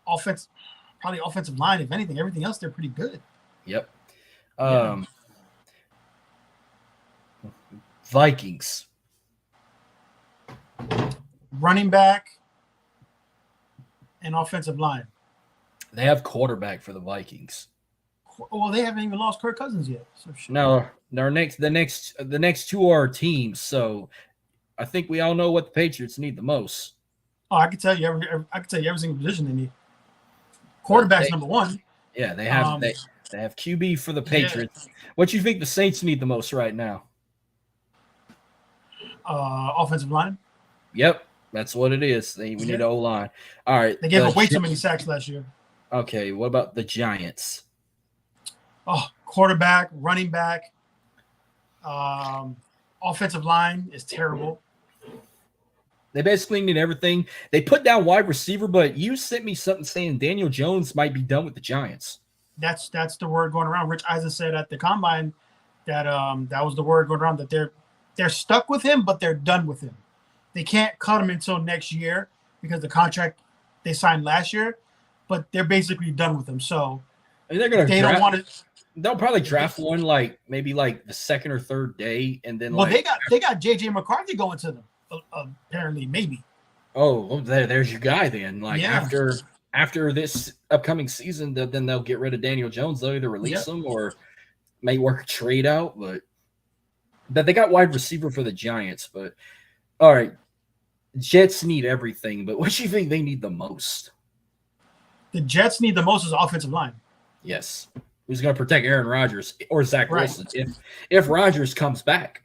[SPEAKER 2] Offense. Probably offensive line, if anything. Everything else, they're pretty good.
[SPEAKER 1] Yep. Vikings.
[SPEAKER 2] Running back and offensive line.
[SPEAKER 1] They have quarterback for the Vikings.
[SPEAKER 2] Well, they haven't even lost Kirk Cousins yet. So
[SPEAKER 1] no, the next two are teams. So I think we all know what the Patriots need the most.
[SPEAKER 2] Oh, I can tell you every single position they need. Quarterback's number one.
[SPEAKER 1] Yeah, they have they have QB for the Patriots. Yeah. What do you think the Saints need the most right now?
[SPEAKER 2] Offensive line.
[SPEAKER 1] Yep, that's what it is. We need O-line. All right.
[SPEAKER 2] They gave up way too many sacks last year.
[SPEAKER 1] Okay, what about the Giants?
[SPEAKER 2] Oh, quarterback, running back, offensive line is terrible.
[SPEAKER 1] They basically need everything. They put down wide receiver, but you sent me something saying Daniel Jones might be done with the Giants.
[SPEAKER 2] That's the word going around. Rich Eisen said at the combine that that was the word going around, that they're stuck with him, but they're done with him. They can't cut him until next year because the contract they signed last year, but they're basically done with him. So
[SPEAKER 1] I mean, they're gonna
[SPEAKER 2] they
[SPEAKER 1] draft,
[SPEAKER 2] don't want to.
[SPEAKER 1] They'll probably draft one maybe the second or third day, and then
[SPEAKER 2] Well, they got JJ McCarthy going to them. Apparently, maybe.
[SPEAKER 1] Oh, well, there's your guy then.
[SPEAKER 2] Yeah.
[SPEAKER 1] After this upcoming season, then they'll get rid of Daniel Jones. They'll either release him or may work a trade out. But they got wide receiver for the Giants. But all right, Jets need everything. But what do you think they need the most?
[SPEAKER 2] The Jets need the most is offensive line.
[SPEAKER 1] Yes. Who's going to protect Aaron Rodgers or Zach Wilson if Rodgers comes back?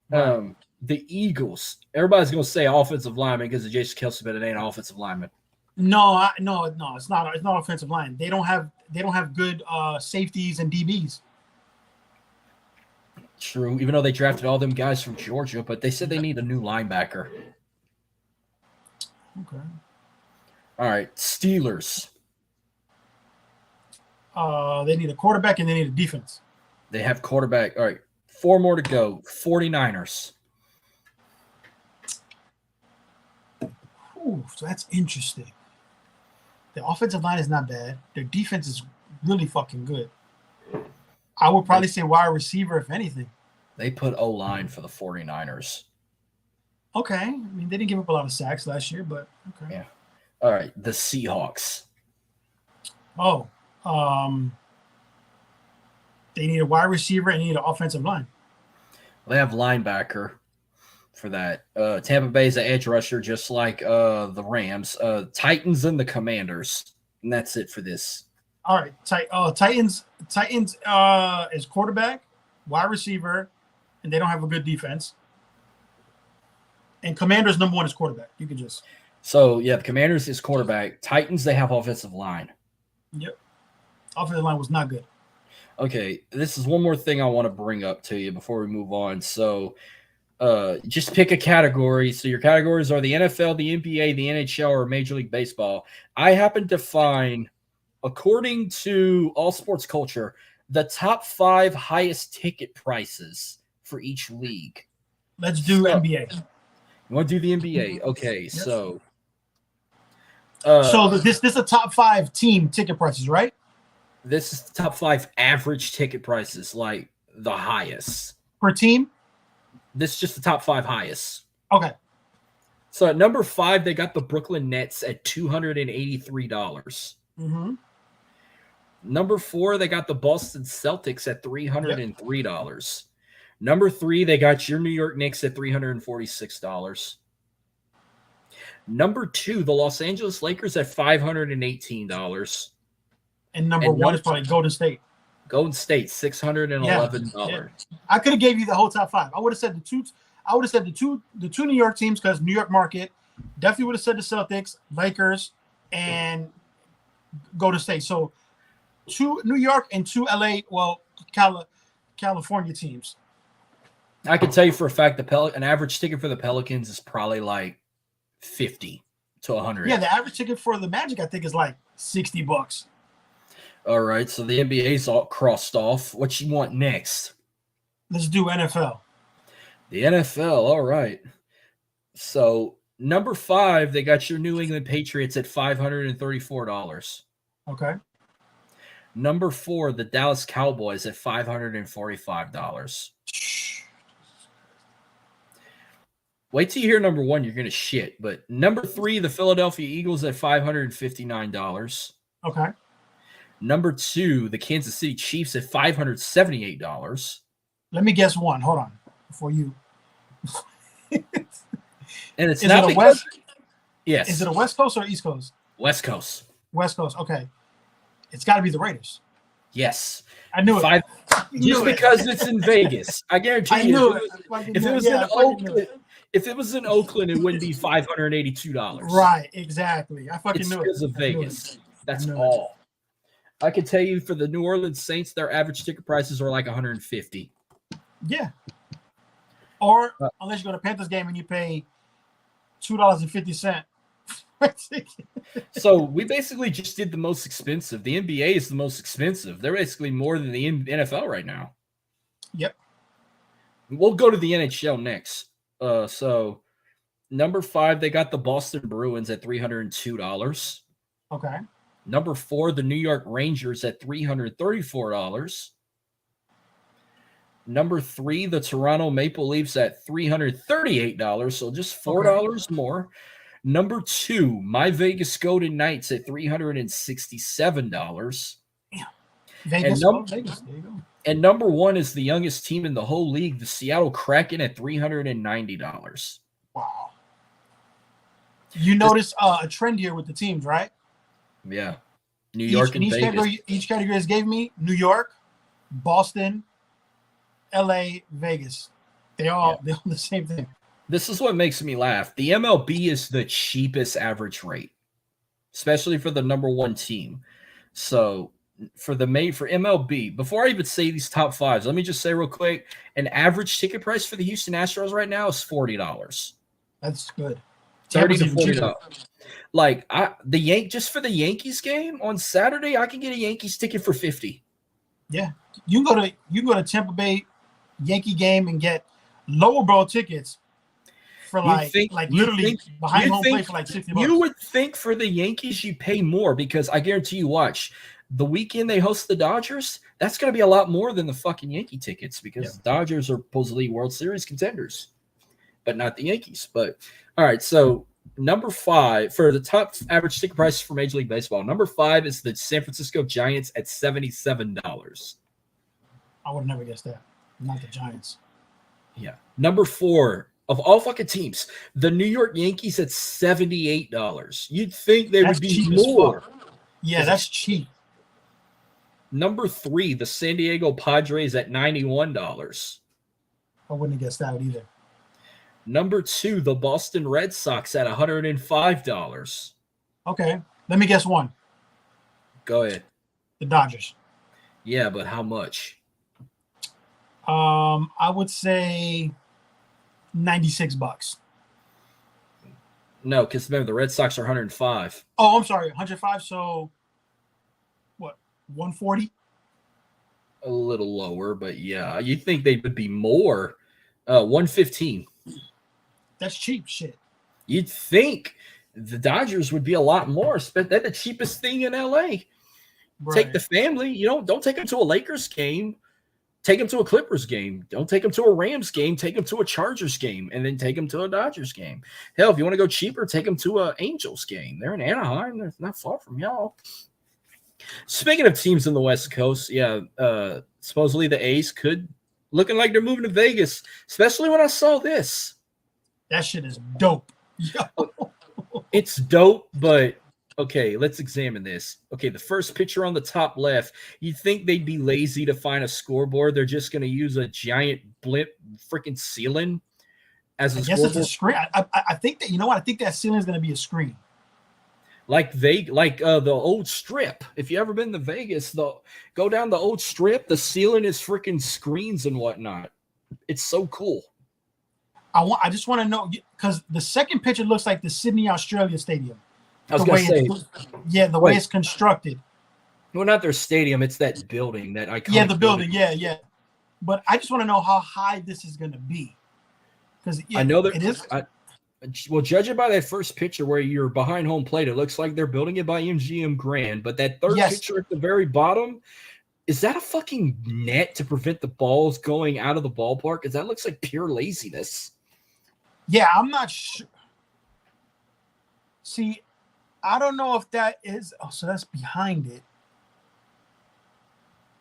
[SPEAKER 1] Right. The Eagles. Everybody's going to say offensive lineman because of Jason Kelce, but it ain't offensive lineman.
[SPEAKER 2] No, it's not. It's not offensive line. They don't have good safeties and DBs.
[SPEAKER 1] True, even though they drafted all them guys from Georgia, but they said they need a new linebacker.
[SPEAKER 2] Okay.
[SPEAKER 1] All right, Steelers.
[SPEAKER 2] They need a quarterback and they need a defense.
[SPEAKER 1] They have quarterback. All right, 4 more to go. 49ers.
[SPEAKER 2] Ooh, so that's interesting. The offensive line is not bad. Their defense is really fucking good. I would probably say wide receiver, if anything.
[SPEAKER 1] They put O-line for the 49ers.
[SPEAKER 2] Okay. I mean, they didn't give up a lot of sacks last year, but okay.
[SPEAKER 1] Yeah. All right, the Seahawks.
[SPEAKER 2] Oh, they need a wide receiver and they need an offensive line.
[SPEAKER 1] They have linebacker for that. Tampa Bay's an edge rusher, just like the Rams. Titans and the Commanders. And that's it for this.
[SPEAKER 2] All right. Titans is quarterback, wide receiver, and they don't have a good defense. And Commanders number 1 is quarterback. You can just.
[SPEAKER 1] So, yeah, the Commanders is quarterback. Titans, they have offensive line.
[SPEAKER 2] Yep. Offensive line was not good.
[SPEAKER 1] Okay, this is one more thing I want to bring up to you before we move on. So, just pick a category. So your categories are the NFL, the NBA, the NHL, or Major League Baseball. I happen to find, according to All Sports Culture, the top 5 highest ticket prices for each league.
[SPEAKER 2] Let's do NBA.
[SPEAKER 1] You want to do the NBA? Okay, yes. So
[SPEAKER 2] this is a top 5 team ticket prices, right?
[SPEAKER 1] This is the top 5 average ticket prices, like the highest
[SPEAKER 2] per team.
[SPEAKER 1] This is just the top 5 highest.
[SPEAKER 2] Okay.
[SPEAKER 1] So at number 5, they got the Brooklyn Nets at $283.
[SPEAKER 2] Mm-hmm.
[SPEAKER 1] Number 4, they got the Boston Celtics at $303. Yep. Number 3, they got your New York Knicks at $346. Number 2, the Los Angeles Lakers at $518.
[SPEAKER 2] And number 1 is probably Golden State.
[SPEAKER 1] Golden State, $611.
[SPEAKER 2] Yeah. I could have gave you the whole top 5. I would have said the two New York teams because New York market. Definitely would have said the Celtics, Lakers, and Golden State. So 2 New York and 2 LA, well, California teams.
[SPEAKER 1] I can tell you for a fact an average ticket for the Pelicans is probably like $50 to $100.
[SPEAKER 2] Yeah, the average ticket for the Magic I think is like $60.
[SPEAKER 1] All right, so the NBA's all crossed off. What you want next?
[SPEAKER 2] Let's do NFL.
[SPEAKER 1] The NFL, all right. So number 5, they got your New England Patriots at $534.
[SPEAKER 2] Okay.
[SPEAKER 1] Number 4, the Dallas Cowboys at $545. Wait till you hear number 1, you're going to shit. But number 3, the Philadelphia Eagles at $559.
[SPEAKER 2] Okay.
[SPEAKER 1] Number 2, the Kansas City Chiefs at $578.
[SPEAKER 2] Let me guess one. Hold on. Before you.
[SPEAKER 1] And it's
[SPEAKER 2] is
[SPEAKER 1] not
[SPEAKER 2] it a West?
[SPEAKER 1] Yes.
[SPEAKER 2] Is it a West Coast or East Coast?
[SPEAKER 1] West Coast.
[SPEAKER 2] West Coast. Okay. It's got to be the Raiders.
[SPEAKER 1] Yes.
[SPEAKER 2] I knew it.
[SPEAKER 1] Just because it's in Vegas. I guarantee you. If it was in Oakland, it wouldn't be $582.
[SPEAKER 2] Right. Exactly. I fucking knew it.
[SPEAKER 1] It's because of Vegas. That's all. I can tell you for the New Orleans Saints, their average ticket prices are like $150.
[SPEAKER 2] Yeah. Or unless you go to Panthers game and you pay $2.50.
[SPEAKER 1] So we basically just did the most expensive. The NBA is the most expensive. They're basically more than the NFL right now.
[SPEAKER 2] Yep.
[SPEAKER 1] We'll go to the NHL next. So Number 5, they got the Boston Bruins at $302.
[SPEAKER 2] Okay.
[SPEAKER 1] Number 4, the New York Rangers at $334. Number 3, the Toronto Maple Leafs at $338, so just $4 more. Number 2, my Vegas Golden Knights at $367.
[SPEAKER 2] Yeah. Vegas, Vegas. There you go.
[SPEAKER 1] And number 1 is the youngest team in the whole league, the Seattle Kraken at $390.
[SPEAKER 2] Wow. You notice a trend here with the teams, right?
[SPEAKER 1] Yeah. New York and Vegas.
[SPEAKER 2] Each category has gave me New York, Boston, LA, Vegas. They're all the same thing.
[SPEAKER 1] This is what makes me laugh. The MLB is the cheapest average rate, especially for the number 1 team. So for MLB, before I even say these top 5s, let me just say real quick, an average ticket price for the Houston Astros right now is $40.
[SPEAKER 2] That's good.
[SPEAKER 1] $30 to $40. Like just for the Yankees game on Saturday, I can get a Yankees ticket for $50.
[SPEAKER 2] Yeah, you can go to Tampa Bay Yankee game and get lower bowl tickets for literally behind home plate for like $60.
[SPEAKER 1] You would think for the Yankees you pay more because I guarantee you, watch the weekend they host the Dodgers. That's going to be a lot more than the fucking Yankee tickets because the Dodgers are supposedly World Series contenders, but not the Yankees. But all right, so number 5 for the top average ticket price for Major League Baseball. Number 5 is the San Francisco Giants at $77.
[SPEAKER 2] I would never guess that. Not the Giants.
[SPEAKER 1] Yeah. Number 4 of all fucking teams, the New York Yankees at $78. You'd think they would be more.
[SPEAKER 2] Yeah, that's cheap.
[SPEAKER 1] Number 3, the San Diego Padres at $91.
[SPEAKER 2] I wouldn't have guessed that either.
[SPEAKER 1] Number 2, the Boston Red Sox at $105.
[SPEAKER 2] Okay, let me guess one.
[SPEAKER 1] Go ahead.
[SPEAKER 2] The Dodgers.
[SPEAKER 1] Yeah, but how much?
[SPEAKER 2] I would say $96.
[SPEAKER 1] No, because remember the Red Sox are 105.
[SPEAKER 2] Oh, I'm sorry, 105. So what? 140.
[SPEAKER 1] A little lower, but yeah, you think they would be more? 115.
[SPEAKER 2] That's cheap shit.
[SPEAKER 1] You'd think the Dodgers would be a lot more. They're the cheapest thing in LA. Right. Take the family. Don't take them to a Lakers game. Take them to a Clippers game. Don't take them to a Rams game. Take them to a Chargers game, and then take them to a Dodgers game. Hell, if you want to go cheaper, take them to a Angels game. They're in Anaheim. They're not far from y'all. Speaking of teams in the West Coast, supposedly the A's looking like they're moving to Vegas, especially when I saw this.
[SPEAKER 2] That shit is dope.
[SPEAKER 1] It's dope, but okay, let's examine this. Okay, the first picture on the top left, you'd think they'd be lazy to find a scoreboard. They're just going to use a giant blimp freaking ceiling as a scoreboard.
[SPEAKER 2] Yes, it's a screen. I think that, I think that ceiling is going to be a screen.
[SPEAKER 1] Like the old Strip. If you ever been to Vegas, go down the old Strip, the ceiling is freaking screens and whatnot. It's so cool.
[SPEAKER 2] I just want to know, because the second picture looks like the Sydney, Australia stadium.
[SPEAKER 1] I was going to say.
[SPEAKER 2] The way it's constructed.
[SPEAKER 1] Well, not their stadium. It's that building, that iconic.
[SPEAKER 2] Yeah, the building. Yeah. But I just want to know how high this is going to be. Because
[SPEAKER 1] I know that
[SPEAKER 2] it is.
[SPEAKER 1] Well, judge it by that first picture where you're behind home plate. It looks like they're building it by MGM Grand. But that third picture at the very bottom, is that a fucking net to prevent the balls going out of the ballpark? Because that looks like pure laziness.
[SPEAKER 2] Yeah, I'm not sure. See, I don't know if that is. Oh, so that's behind it.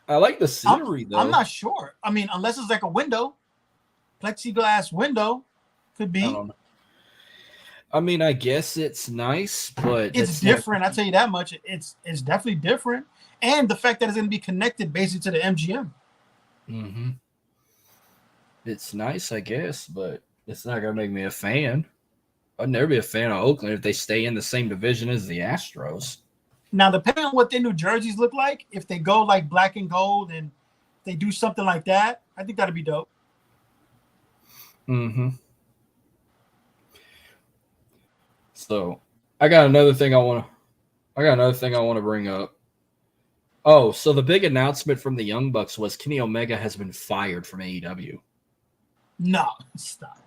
[SPEAKER 1] I like the scenery, though.
[SPEAKER 2] I'm not sure. I mean, unless it's like a window, plexiglass window, could be.
[SPEAKER 1] I mean, I guess it's nice, but
[SPEAKER 2] it's different. I'll tell you that much. It's definitely different, and the fact that it's going to be connected basically to the MGM.
[SPEAKER 1] Mm-hmm. It's nice, I guess, but it's not going to make me a fan. I'd never be a fan of Oakland if they stay in the same division as the Astros.
[SPEAKER 2] Now, depending on what their new jerseys look like, if they go like black and gold and they do something like that, I think that'd be dope.
[SPEAKER 1] Mm-hmm. So, I got another thing I want to bring up. Oh, so the big announcement from the Young Bucks was Kenny Omega has been fired from AEW.
[SPEAKER 2] No, stop.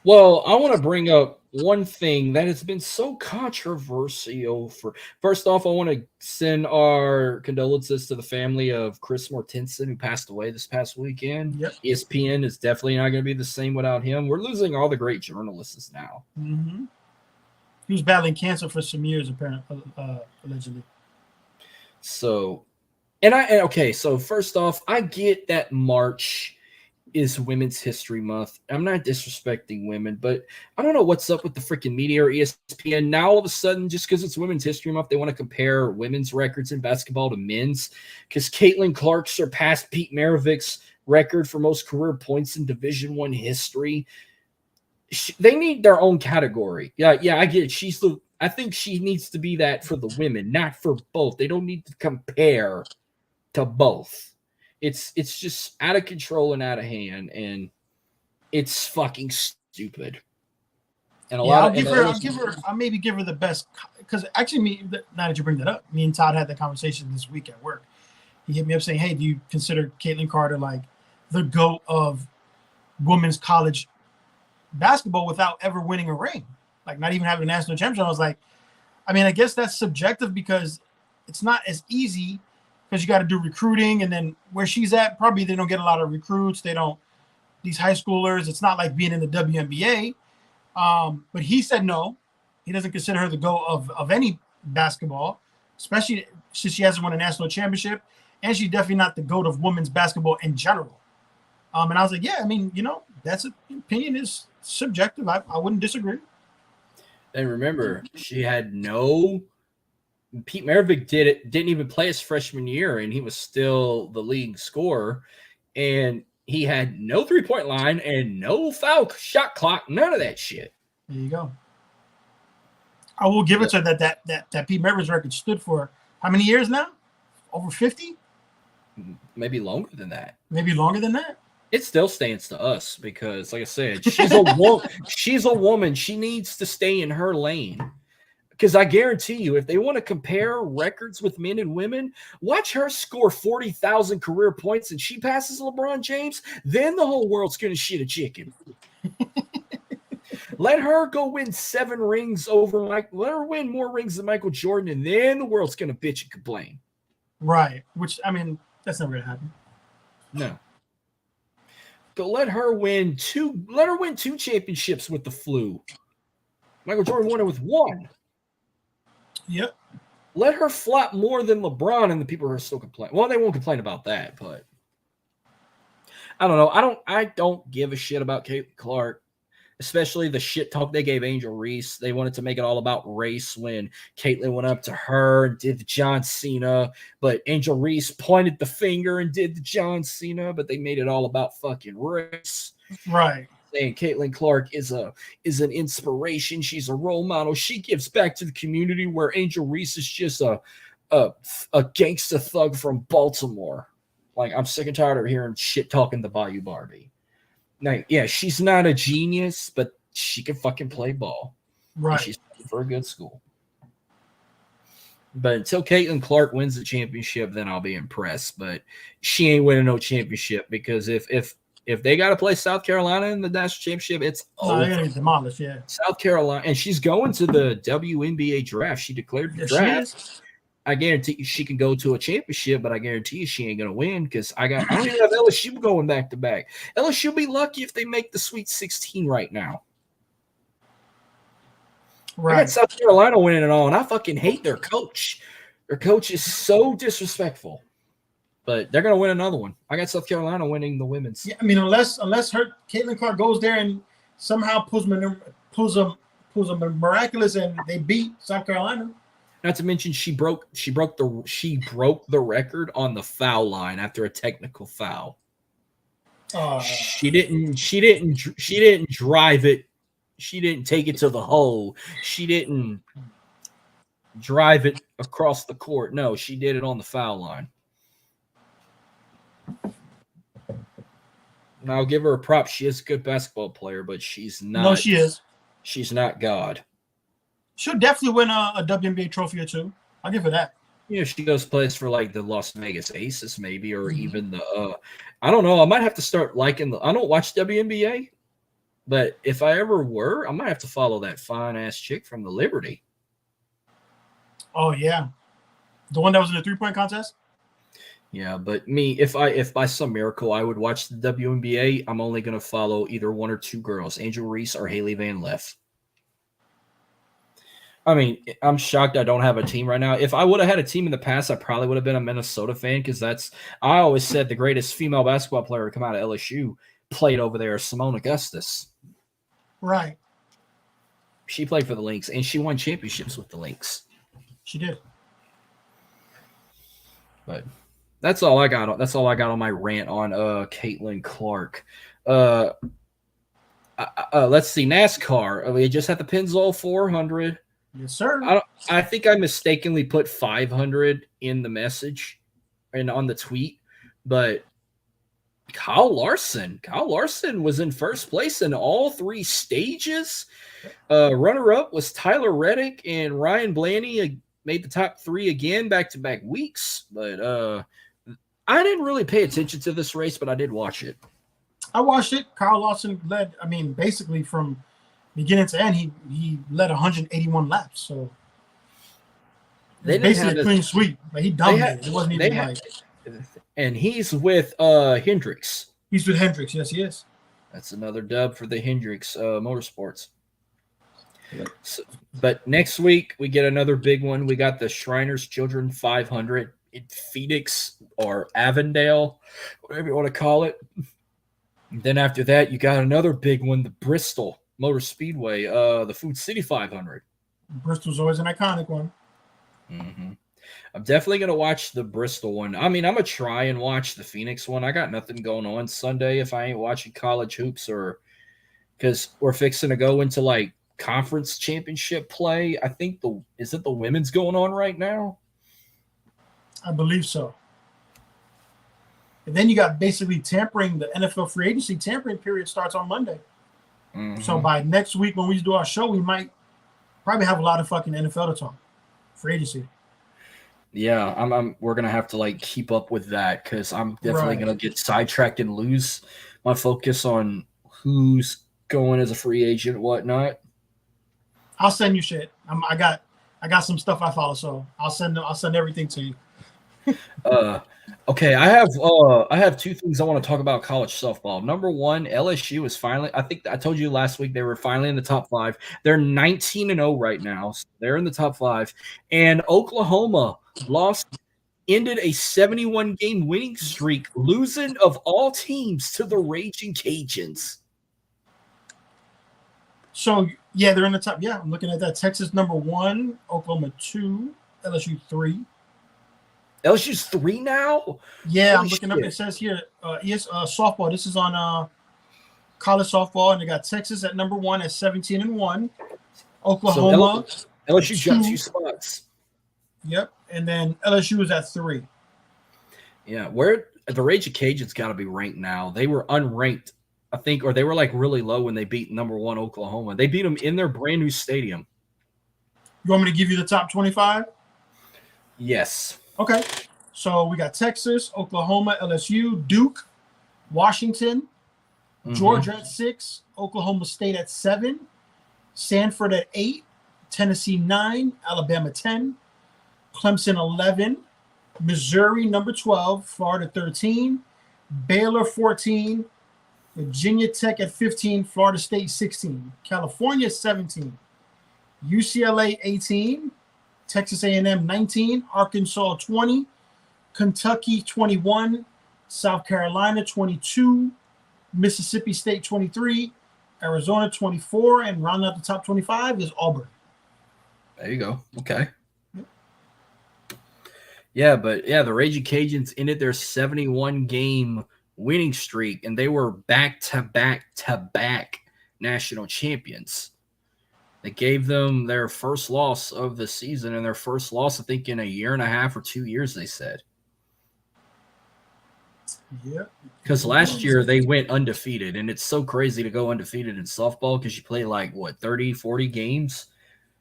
[SPEAKER 1] Well, I want to bring up one thing that has been so controversial. First off, I want to send our condolences to the family of Chris Mortensen, who passed away this past weekend.
[SPEAKER 2] Yep.
[SPEAKER 1] ESPN is definitely not going to be the same without him. We're losing all the great journalists now.
[SPEAKER 2] Mm-hmm. He was battling cancer for some years, apparently, allegedly.
[SPEAKER 1] So, so first off, I get that March is Women's History Month. I'm not disrespecting women, but I don't know what's up with the freaking media or ESPN. Now, all of a sudden, just because it's Women's History Month, they want to compare women's records in basketball to men's. Because Caitlin Clark surpassed Pete Maravich's record for most career points in Division I history. They need their own category. Yeah, I get it. I think she needs to be that for the women, not for both. They don't need to compare to both. It's just out of control and out of hand, and it's fucking stupid. And
[SPEAKER 2] I'll maybe give her the best, because actually, now that you bring that up, me and Todd had that conversation this week at work. He hit me up saying, "Hey, do you consider Caitlin Carter like the GOAT of women's college basketball without ever winning a ring, like not even having a national championship?" I was like, I mean, I guess that's subjective because it's not as easy. Because you got to do recruiting, and then where she's at, probably they don't get a lot of recruits. They don't, these high schoolers. It's not like being in the WNBA. But he said no, he doesn't consider her the GOAT of any basketball, especially since she hasn't won a national championship, and she's definitely not the GOAT of women's basketball in general. And I was like, yeah, I mean, that's opinion is subjective. I wouldn't disagree.
[SPEAKER 1] And remember, she had no. Pete Maravich didn't even play his freshman year, and he was still the leading scorer. And he had no 3-point line and no foul shot clock, none of that shit.
[SPEAKER 2] There you go. I will give it to her that Pete Maravich's record stood for how many years now? Over 50?
[SPEAKER 1] Maybe longer than that.
[SPEAKER 2] Maybe longer than that?
[SPEAKER 1] It still stands to us because, like I said, she's a woman. She's a woman. She needs to stay in her lane. Because I guarantee you, if they want to compare records with men and women, watch her score 40,000 career points and she passes LeBron James, then the whole world's going to shit a chicken. Let her go win 7 rings over Mike. Let her win more rings than Michael Jordan, and then the world's going to bitch and complain.
[SPEAKER 2] Right. Which, I mean, that's not going to happen.
[SPEAKER 1] No. But let her win 2 championships with the flu. Michael Jordan won it with 1.
[SPEAKER 2] Yep.
[SPEAKER 1] Let her flop more than LeBron, and the people are still complaining. Well, they won't complain about that, but I don't know. I don't give a shit about Caitlin Clark, especially the shit talk they gave Angel Reese. They wanted to make it all about race when Caitlin went up to her and did the John Cena, but Angel Reese pointed the finger and did the John Cena, but they made it all about fucking race.
[SPEAKER 2] Right.
[SPEAKER 1] Saying Caitlin Clark is an inspiration. She's a role model. She gives back to the community, where Angel Reese is just a gangsta thug from Baltimore. Like, I'm sick and tired of hearing shit talking the Bayou Barbie. Now, yeah, she's not a genius, but she can fucking play ball.
[SPEAKER 2] Right.
[SPEAKER 1] She's for a good school. But until Caitlin Clark wins the championship, then I'll be impressed. But she ain't winning no championship, because if they got to play South Carolina in the national championship, it's over.
[SPEAKER 2] They're going to demolish, yeah.
[SPEAKER 1] South Carolina, and she's going to the WNBA draft. She declared the draft. I guarantee you she can go to a championship, but I guarantee you she ain't going to win, because I don't even have LSU going back to back. LSU be lucky if they make the Sweet 16 right now. Right. I got South Carolina winning it all, and I fucking hate their coach. Their coach is so disrespectful. But they're going to win another one. I got South Carolina winning the women's.
[SPEAKER 2] Yeah, I mean, unless Caitlin Clark goes there and somehow pulls a miraculous and they beat South Carolina.
[SPEAKER 1] Not to mention she broke the record on the foul line after a technical foul. She didn't drive it. She didn't take it to the hole. She didn't drive it across the court. No, she did it on the foul line. And I'll give her a prop. She is a good basketball player, but she's not.
[SPEAKER 2] No, she is.
[SPEAKER 1] She's not God.
[SPEAKER 2] She'll definitely win a WNBA trophy or two. I'll give her that.
[SPEAKER 1] Yeah, she goes plays for like the Las Vegas Aces, maybe, or even the. I don't know. I might have to start liking the. I don't watch WNBA. But if I ever were, I might have to follow that fine ass chick from the Liberty.
[SPEAKER 2] Oh yeah, the one that was in the 3-point contest.
[SPEAKER 1] Yeah, but me, if by some miracle I would watch the WNBA, I'm only gonna follow either one or two girls, Angel Reese or Haley Van Leff. I mean, I'm shocked I don't have a team right now. If I would have had a team in the past, I probably would have been a Minnesota fan because I always said the greatest female basketball player to come out of LSU played over there, Simone Augustus.
[SPEAKER 2] Right.
[SPEAKER 1] She played for the Lynx and she won championships with the Lynx.
[SPEAKER 2] She did.
[SPEAKER 1] But that's all I got. That's all I got on my rant on Caitlin Clark. Let's see, NASCAR. We just had the Penzoil 400.
[SPEAKER 2] Yes, sir.
[SPEAKER 1] I think I mistakenly put 500 in the message and on the tweet, but Kyle Larson was in first place in all three stages. Runner-up was Tyler Reddick, and Ryan Blaney made the top three again back-to-back weeks. But I didn't really pay attention to this race, but I did watch it.
[SPEAKER 2] I watched it. Kyle Larson led, basically from beginning to end, he led 181 laps. So
[SPEAKER 1] they
[SPEAKER 2] basically a clean sweep. But he dominated. It wasn't even like.
[SPEAKER 1] And he's with Hendricks.
[SPEAKER 2] He's with Hendricks. Yes, he is.
[SPEAKER 1] That's another dub for the Hendricks Motorsports. So, but next week we get another big one. We got the Shriners Children 500 in Phoenix or Avondale, whatever you want to call it. And then after that, you got another big one, the Bristol Motor Speedway, the Food City 500.
[SPEAKER 2] Bristol's always an iconic one.
[SPEAKER 1] Mm-hmm. I'm definitely going to watch the Bristol one. I mean, I'm going to try and watch the Phoenix one. I got nothing going on Sunday if I ain't watching college hoops or because we're fixing to go into like conference championship play. I think is it the women's going on right now?
[SPEAKER 2] I believe so. And then you got basically tampering. The NFL free agency tampering period starts on Monday. Mm-hmm. So by next week when we do our show, we might probably have a lot of fucking NFL to talk. Free agency.
[SPEAKER 1] Yeah, we're gonna have to like keep up with that because I'm definitely gonna get sidetracked and lose my focus on who's going as a free agent and whatnot.
[SPEAKER 2] I'll send you shit. I got some stuff I follow, so I'll send everything to you.
[SPEAKER 1] Okay, I have two things I want to talk about college softball. Number one, LSU is finally. I think I told you last week they were finally in the top 5. They're 19-0 right now. So they're in the top 5, and Oklahoma ended a 71-game winning streak, losing of all teams to the Raging Cajuns.
[SPEAKER 2] So yeah, they're in the top. Yeah, I'm looking at that. Texas number 1, Oklahoma 2, LSU 3.
[SPEAKER 1] LSU's 3 now?
[SPEAKER 2] Yeah, I'm looking up. It says here, softball. This is on college softball, and they got Texas at number 1 at 17-1. Oklahoma.
[SPEAKER 1] So LSU jumped 2 spots.
[SPEAKER 2] Yep, and then LSU is at 3.
[SPEAKER 1] Yeah, where the Raging Cajuns got to be ranked now. They were unranked, I think, or they were like really low when they beat number 1 Oklahoma. They beat them in their brand new stadium.
[SPEAKER 2] You want me to give you the top 25?
[SPEAKER 1] Yes.
[SPEAKER 2] Okay, so we got Texas, Oklahoma, LSU, Duke, Washington, Georgia at 6, Oklahoma State at 7, Sanford at 8, Tennessee 9, Alabama 10, Clemson 11, Missouri number 12, Florida 13, Baylor 14, Virginia Tech at 15, Florida State 16, California 17, UCLA 18, Texas A&M 19, Arkansas 20, Kentucky 21, South Carolina 22, Mississippi State 23, Arizona 24, and rounding out the top 25 is Auburn.
[SPEAKER 1] There you go. Okay. Yeah, but yeah, the Raging Cajuns ended their 71-game winning streak, and they were back-to-back-to-back national champions. They gave them their first loss of the season and their first loss, I think, in a year and a half or 2 years, they said.
[SPEAKER 2] Yeah.
[SPEAKER 1] Because last year they went undefeated, and it's so crazy to go undefeated in softball because you play like, 30, 40 games?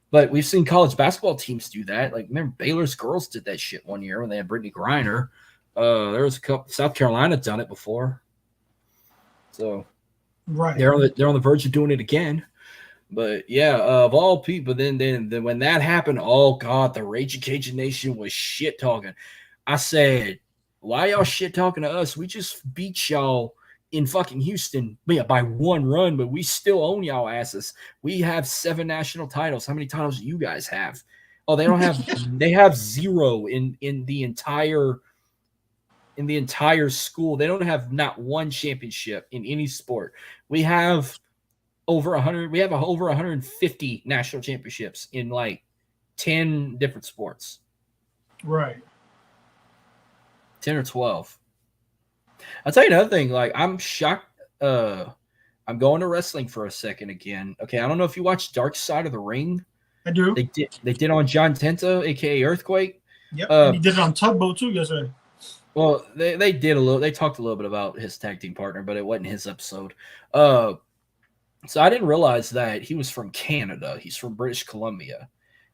[SPEAKER 1] But we've seen college basketball teams do that. Like, remember, Baylor's girls did that shit one year when they had Brittany Griner. There was a couple – South Carolina done it before. So –
[SPEAKER 2] Right.
[SPEAKER 1] They're on the verge of doing it again. But yeah, of all people, then when that happened, oh god, the Rage Cajun Nation was shit talking. I said, why y'all shit talking to us? We just beat y'all in fucking Houston, yeah, by one run, but we still own y'all asses. We have 7 national titles. How many titles do you guys have? Oh, they don't have. They have 0 in the entire school. They don't have not one championship in any sport. We have over 100. We have over 150 national championships in like 10 different sports.
[SPEAKER 2] Right.
[SPEAKER 1] 10 or 12. I'll tell you another thing. Like, I'm shocked. I'm going to wrestling for a second again. Okay, I don't know if you watch Dark Side of the Ring.
[SPEAKER 2] I do.
[SPEAKER 1] They did on John Tenta, aka Earthquake.
[SPEAKER 2] Yep. And he did it on Tugboat too yesterday.
[SPEAKER 1] Well, they did a little. They talked a little bit about his tag team partner, but it wasn't his episode. So I didn't realize that he was from Canada. He's from British Columbia,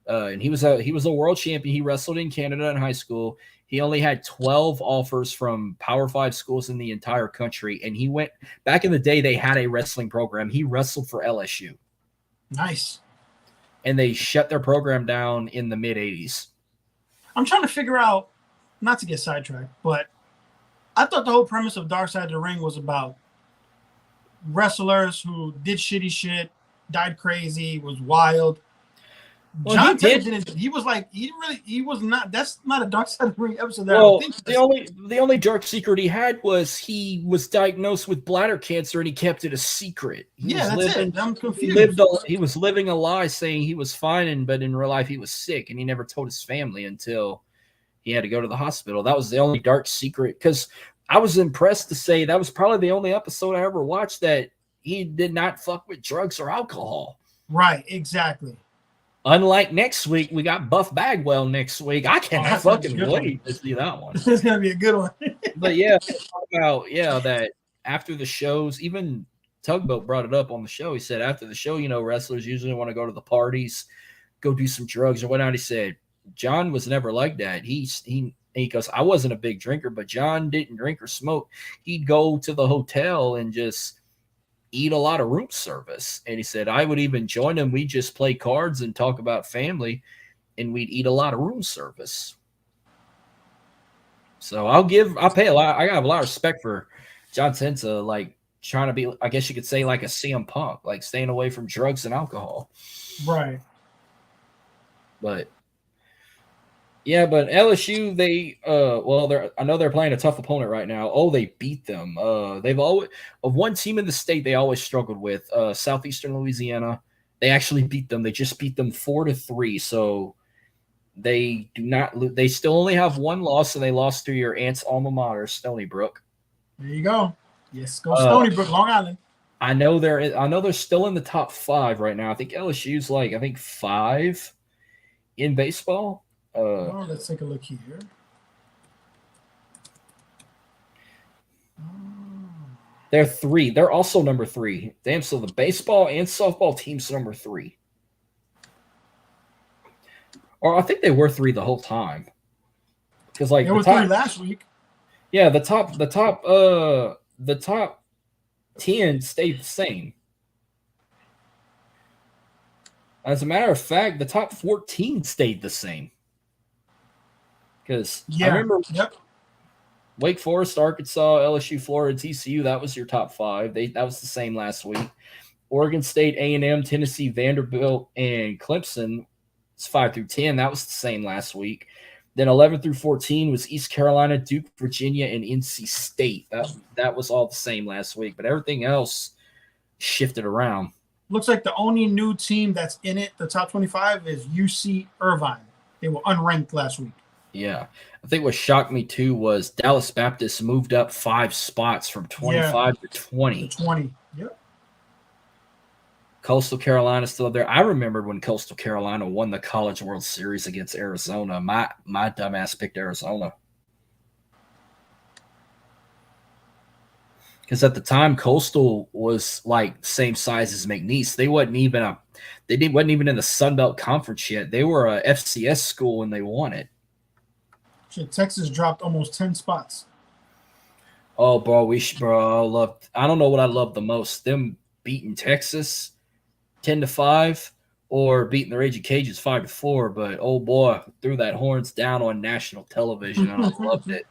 [SPEAKER 1] and he was a world champion. He wrestled in Canada in high school. He only had 12 offers from Power 5 schools in the entire country, and he went back in the day. They had a wrestling program. He wrestled for LSU.
[SPEAKER 2] Nice.
[SPEAKER 1] And they shut their program down in the mid 80s.
[SPEAKER 2] I'm trying to figure out, not to get sidetracked, but I thought the whole premise of Dark Side of the Ring was about wrestlers who did shitty shit, died crazy, was wild.
[SPEAKER 1] Well,
[SPEAKER 2] John Tenta didn't. He was like, he was not. That's not a Dark Side of the Ring episode.
[SPEAKER 1] Well, the only dark secret he had was he was diagnosed with bladder cancer and he kept it a secret.
[SPEAKER 2] That's it. I'm confused.
[SPEAKER 1] He was living a lie, saying he was fine, but in real life he was sick, and he never told his family until he had to go to the hospital. That was the only dark secret. Because I was impressed to say that was probably the only episode I ever watched that he did not fuck with drugs or alcohol.
[SPEAKER 2] Right. Exactly.
[SPEAKER 1] Unlike next week, we got Buff Bagwell next week. I cannot fucking wait to see that one.
[SPEAKER 2] It's gonna be a good one.
[SPEAKER 1] But yeah, talk about that after the shows, even Tugboat brought it up on the show. He said after the show, wrestlers usually want to go to the parties, go do some drugs or whatnot. He said John was never like that. He goes, I wasn't a big drinker, but John didn't drink or smoke. He'd go to the hotel and just eat a lot of room service. And he said, I would even join him. We'd just play cards and talk about family, and we'd eat a lot of room service. So I'll pay a lot. I got a lot of respect for John Tenta, like trying to be, I guess you could say, like a CM Punk, like staying away from drugs and alcohol.
[SPEAKER 2] Right.
[SPEAKER 1] But yeah, but LSU, I know they're playing a tough opponent right now. Oh, they beat them. They've always, of one team in the state they always struggled with, Southeastern Louisiana. They actually beat them. They just beat them 4-3. So they do not. They still only have one loss, and they lost to your aunt's alma mater, Stony Brook.
[SPEAKER 2] There you go. Yes, go Stony Brook, Long Island.
[SPEAKER 1] I know they're still in the top 5 right now. I think LSU's 5 in baseball.
[SPEAKER 2] Let's take a look here.
[SPEAKER 1] They're 3. They're also number 3. Damn, so the baseball and softball team's number 3. Or I think they were 3 the whole time. Because
[SPEAKER 2] they were 3 last week.
[SPEAKER 1] Yeah, the top 10 stayed the same. As a matter of fact, the top 14 stayed the same. Because I remember Wake Forest, Arkansas, LSU, Florida, TCU, that was your top 5. That was the same last week. Oregon State, A&M, Tennessee, Vanderbilt, and Clemson, it's 5 through 10. That was the same last week. Then 11 through 14 was East Carolina, Duke, Virginia, and NC State. That was all the same last week. But everything else shifted around.
[SPEAKER 2] Looks like the only new team that's in it, the top 25, is UC Irvine. They were unranked last week.
[SPEAKER 1] Yeah. I think what shocked me, too, was Dallas Baptist moved up 5 spots from 25 to 20.
[SPEAKER 2] 20, yep.
[SPEAKER 1] Coastal Carolina's still there. I remembered when Coastal Carolina won the College World Series against Arizona. My dumbass picked Arizona. Because at the time, Coastal was like same size as McNeese. They wasn't even in the Sun Belt Conference yet. They were a FCS school when they won it.
[SPEAKER 2] Shit, Texas dropped almost 10 spots.
[SPEAKER 1] Oh, bro, I don't know what I love the most: them beating Texas 10-5, or beating the Raging Cajuns 5-4. But oh boy, threw that horns down on national television, and I loved it.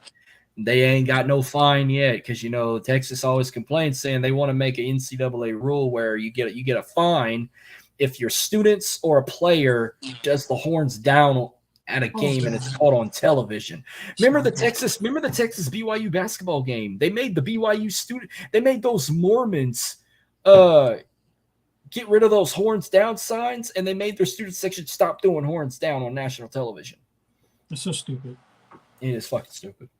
[SPEAKER 1] They ain't got no fine yet because Texas always complains saying they want to make an NCAA rule where you get a fine if your students or a player does the horns down at a game and it's caught on television. Remember the Texas BYU basketball game? They made the BYU they made those Mormons get rid of those horns down signs, and they made their student section stop doing horns down on national television.
[SPEAKER 2] It's so stupid.
[SPEAKER 1] It is fucking stupid.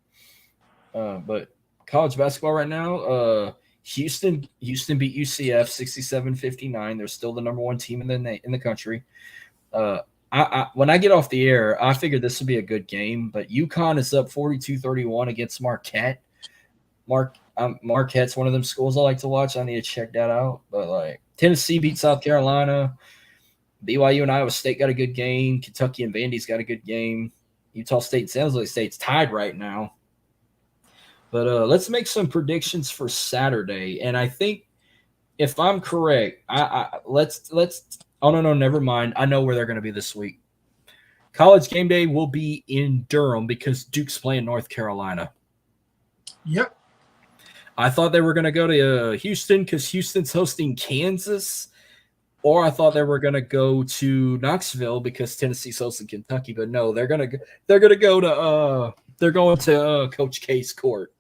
[SPEAKER 1] But college basketball right now, Houston beat UCF 67-59. They're still the number one team in the country. When I get off the air, I figured this would be a good game, but UConn is up 42-31 against Marquette. Marquette's one of them schools I like to watch. I need to check that out. But Tennessee beat South Carolina. BYU and Iowa State got a good game. Kentucky and Vandy's got a good game. Utah State and San Jose State's tied right now. But let's make some predictions for Saturday. And I think, if I'm correct, let's. Oh no, never mind. I know where they're going to be this week. College game day will be in Durham because Duke's playing North Carolina.
[SPEAKER 2] Yep.
[SPEAKER 1] I thought they were going to go to Houston because Houston's hosting Kansas, or I thought they were going to go to Knoxville because Tennessee's hosting Kentucky. But no, they're going to Coach K's court.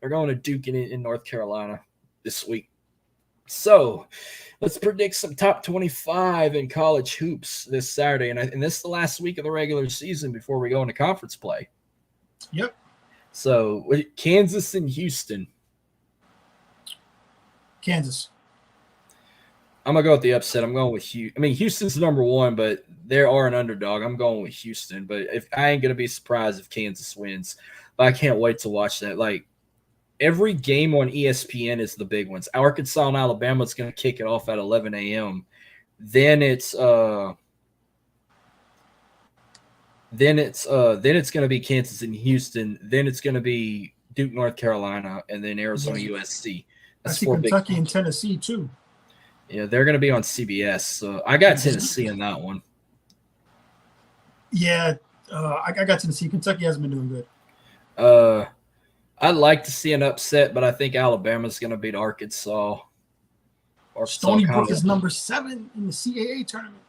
[SPEAKER 1] They're going to Duke in North Carolina this week. So let's predict some top 25 in college hoops this Saturday. And this is the last week of the regular season before we go into conference play.
[SPEAKER 2] Yep.
[SPEAKER 1] So Kansas and Houston.
[SPEAKER 2] Kansas.
[SPEAKER 1] I'm going to go with the upset. I'm going with Houston. I mean, Houston's number one, but they are an underdog. I'm going with Houston. But I ain't going to be surprised if Kansas wins. But I can't wait to watch that. Every game on ESPN is the big ones. Arkansas and Alabama is going to kick it off at 11 a.m. Then it's going to be Kansas and Houston. Then it's going to be Duke, North Carolina, and then Arizona, USC.
[SPEAKER 2] I see Kentucky and Tennessee too.
[SPEAKER 1] Yeah, they're going to be on CBS. So I got Tennessee in that one.
[SPEAKER 2] Yeah, I got Tennessee. Kentucky hasn't been doing good.
[SPEAKER 1] I'd like to see an upset, but I think Alabama's going to beat Arkansas.
[SPEAKER 2] Stony Brook is number 7 in the CAA tournament.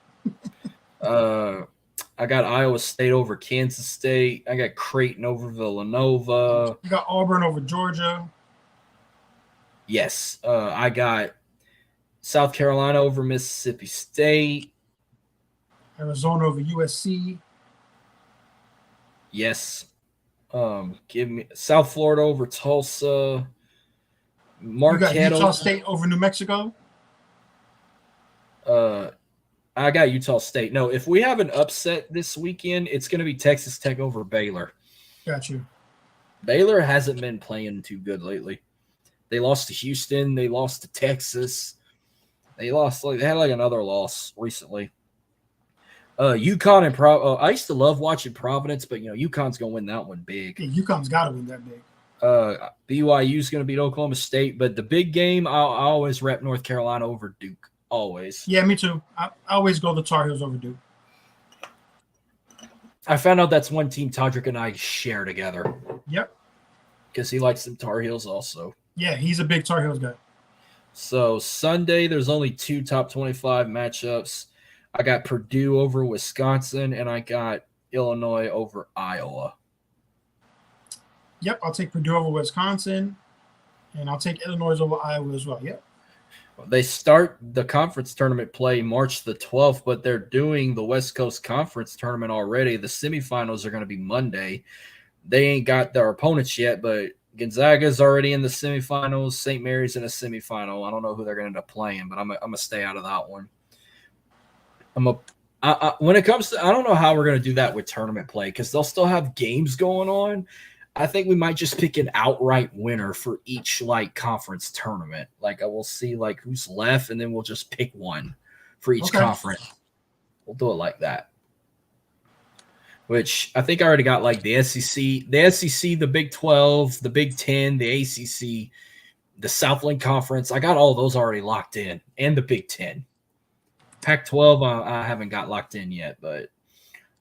[SPEAKER 1] I got Iowa State over Kansas State. I got Creighton over Villanova.
[SPEAKER 2] You got Auburn over Georgia.
[SPEAKER 1] Yes. I got South Carolina over Mississippi State.
[SPEAKER 2] Arizona over USC.
[SPEAKER 1] Yes. Give me South Florida over Tulsa. Marquette.
[SPEAKER 2] You got Utah State over New Mexico.
[SPEAKER 1] I got Utah State. No, if we have an upset this weekend, it's going to be Texas Tech over Baylor.
[SPEAKER 2] Got you.
[SPEAKER 1] Baylor hasn't been playing too good lately. They lost to Houston. They lost to Texas. They had another loss recently. UConn and I used to love watching Providence, but UConn's gonna win that one big.
[SPEAKER 2] Yeah, UConn's got to win that big.
[SPEAKER 1] BYU's gonna beat Oklahoma State, but the big game, I always rep North Carolina over Duke. Always.
[SPEAKER 2] Yeah, me too. I always go the Tar Heels over Duke.
[SPEAKER 1] I found out that's one team Todrick and I share together.
[SPEAKER 2] Yep.
[SPEAKER 1] Because he likes some Tar Heels also.
[SPEAKER 2] Yeah, he's a big Tar Heels guy.
[SPEAKER 1] So Sunday, there's only 2 top 25 matchups. I got Purdue over Wisconsin, and I got Illinois over Iowa.
[SPEAKER 2] Yep, I'll take Purdue over Wisconsin, and I'll take Illinois over Iowa as well. Yep.
[SPEAKER 1] They start the conference tournament play March the 12th, but they're doing the West Coast Conference tournament already. The semifinals are going to be Monday. They ain't got their opponents yet, but Gonzaga's already in the semifinals. St. Mary's in a semifinal. I don't know who they're going to end up playing, but I'm going to stay out of that one. When it comes to, I don't know how we're going to do that with tournament play because they'll still have games going on. I think we might just pick an outright winner for each conference tournament. I will see who's left, and then we'll just pick one for each conference. We'll do it like that. which I think I already got like the SEC, the Big 12, the Big 10, the ACC, the Southland Conference. I got all those already locked in, and the Big 10. Pac-12, I haven't got locked in yet, but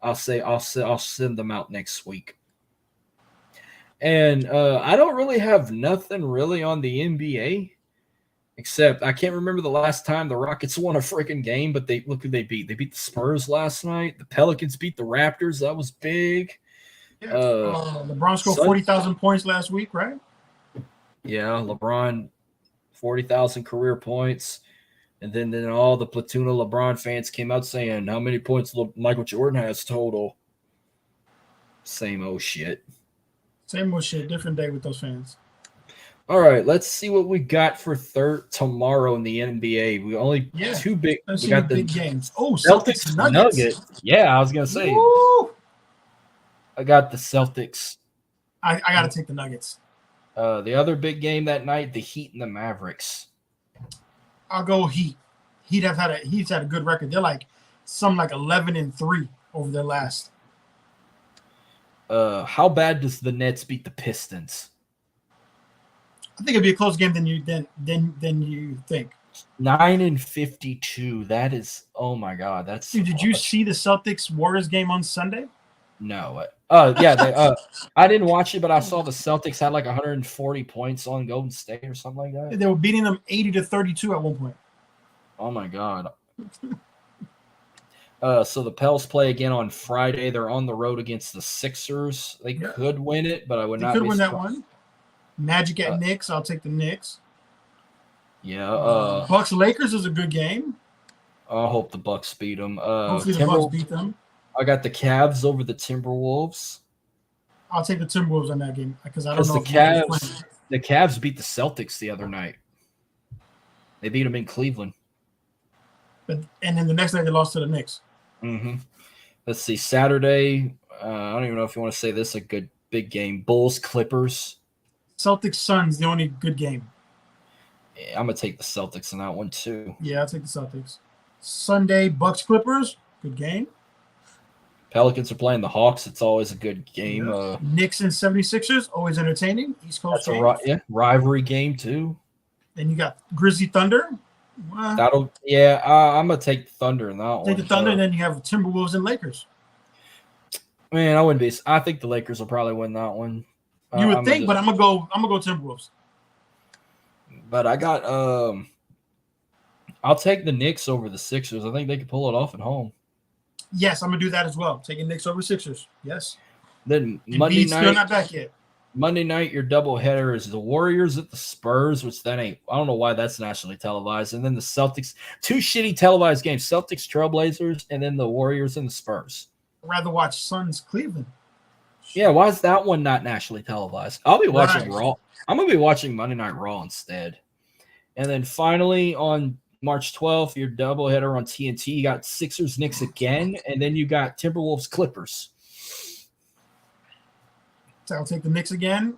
[SPEAKER 1] I'll send them out next week. And I don't really have nothing really on the NBA, except I can't remember the last time the Rockets won a freaking game, but look who they beat. They beat the Spurs last night. The Pelicans beat the Raptors. That was big.
[SPEAKER 2] Yeah. LeBron scored 40,000 points last week, right?
[SPEAKER 1] Yeah, LeBron, 40,000 career points. And then all the platoon of LeBron fans came out saying, how many points Michael Jordan has total? Same old shit.
[SPEAKER 2] Same old shit. Different day with those fans.
[SPEAKER 1] All right, let's see what we got for tomorrow in the NBA. We only two big.
[SPEAKER 2] Let's
[SPEAKER 1] we got the
[SPEAKER 2] big games. Oh,
[SPEAKER 1] Celtics Nuggets. Yeah, I was gonna say.
[SPEAKER 2] Woo!
[SPEAKER 1] I got the Celtics.
[SPEAKER 2] I got to take the Nuggets.
[SPEAKER 1] The other big game that night, the Heat and the Mavericks.
[SPEAKER 2] I'll go Heat. Heat's had a good record. They're like 11-3 over their last.
[SPEAKER 1] How bad does the Nets beat the Pistons?
[SPEAKER 2] I think it'd be a close game than you think.
[SPEAKER 1] 9-52. That is, oh my god, that's.
[SPEAKER 2] Dude, did you see the Celtics Warriors game on Sunday?
[SPEAKER 1] No. Yeah. I didn't watch it, but I saw the Celtics had like 140 points on Golden State or something like that.
[SPEAKER 2] They were beating them 80-32 at one point.
[SPEAKER 1] Oh my god. So the Pels play again on Friday. They're on the road against the Sixers. They could win it, but I would not.
[SPEAKER 2] They could win that one. Magic at Knicks. I'll take the Knicks.
[SPEAKER 1] Yeah.
[SPEAKER 2] Bucks Lakers is a good game.
[SPEAKER 1] I hope the Bucks beat them.
[SPEAKER 2] Hopefully the Bucks beat them.
[SPEAKER 1] I got the Cavs over the Timberwolves.
[SPEAKER 2] I'll take the Timberwolves on that game because I don't know
[SPEAKER 1] the Cavs beat the Celtics the other night. They beat them in Cleveland.
[SPEAKER 2] And then the next night they lost to the Knicks.
[SPEAKER 1] Mm-hmm. Let's see. Saturday. I don't even know if you want to say this is a good big game. Bulls Clippers.
[SPEAKER 2] Celtics Suns, the only good game.
[SPEAKER 1] Yeah, I'm gonna take the Celtics in that one too.
[SPEAKER 2] Yeah, I'll take the Celtics. Sunday Bucks Clippers, good game.
[SPEAKER 1] Pelicans are playing the Hawks. It's always a good game.
[SPEAKER 2] Yeah. Knicks and 76ers, always entertaining. East Coast
[SPEAKER 1] that's rivalry game too.
[SPEAKER 2] Then you got Grizzly Thunder.
[SPEAKER 1] I'm gonna take the Thunder in that one.
[SPEAKER 2] Take the Thunder, and then you have Timberwolves and Lakers.
[SPEAKER 1] Man, I wouldn't be. I think the Lakers will probably win that one.
[SPEAKER 2] You would think, but I'm gonna go Timberwolves.
[SPEAKER 1] But I got I'll take the Knicks over the Sixers. I think they can pull it off at home.
[SPEAKER 2] Yes, I'm gonna do that as well. Taking Knicks over Sixers. Yes.
[SPEAKER 1] Then Monday night,
[SPEAKER 2] still not back yet.
[SPEAKER 1] Monday night, your doubleheader is the Warriors at the Spurs, which that ain't. I don't know why that's nationally televised. And then the Celtics, two shitty televised games: Celtics, Trailblazers, and then the Warriors and the Spurs.
[SPEAKER 2] I'd rather watch Suns, Cleveland.
[SPEAKER 1] Yeah, why is that one not nationally televised? I'll be watching Raw. I'm gonna be watching Monday Night Raw instead. And then finally on March 12th, your doubleheader on TNT, you got Sixers, Knicks again, and then you got Timberwolves, Clippers.
[SPEAKER 2] So I'll take the Knicks again,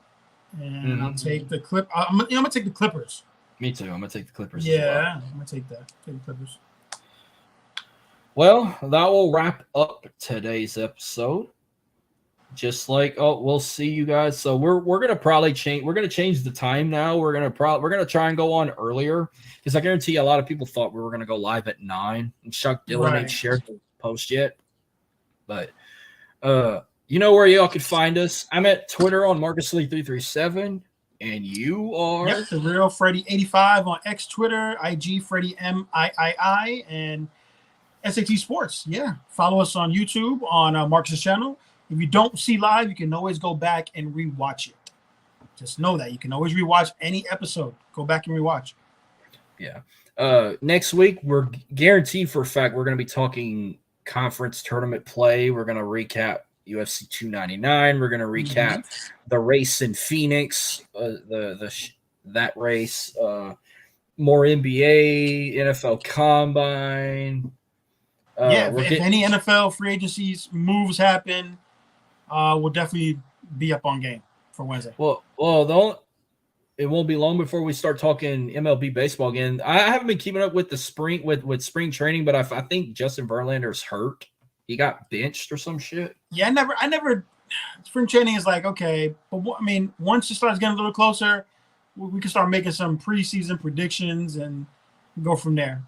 [SPEAKER 2] and I'll take the I'm gonna take the Clippers.
[SPEAKER 1] Me too. I'm gonna take the Clippers.
[SPEAKER 2] Yeah, I'm gonna take that. Take the Clippers.
[SPEAKER 1] Well, that will wrap up today's episode. Just like we'll see you guys. So we're gonna probably change. We're gonna change the time now. We're gonna try and go on earlier because I guarantee a lot of people thought we were gonna go live at 9. And Chuck Dillon ain't shared the post yet, but you know where y'all could find us. I'm at Twitter on MarcusLee337, and you are
[SPEAKER 2] the real Freddy 85 on X, Twitter, IG Freddy MIII, and SAT Sports. Yeah, follow us on YouTube on Marcus's channel. If you don't see live, you can always go back and rewatch it. Just know that you can always rewatch any episode. Go back and rewatch.
[SPEAKER 1] Yeah. Next week, we're guaranteed for a fact we're going to be talking conference tournament play. We're going to recap UFC 299. We're going to recap the race in Phoenix, that race. More NBA, NFL Combine.
[SPEAKER 2] If any NFL free agencies moves happen, we'll definitely be up on game for Wednesday.
[SPEAKER 1] Well, it won't be long before we start talking MLB baseball again. I haven't been keeping up with the spring with spring training, but I think Justin Verlander's hurt. He got benched or some shit.
[SPEAKER 2] Yeah, I never. Spring training is like, okay, but I mean, once it starts getting a little closer, we can start making some preseason predictions and go from there.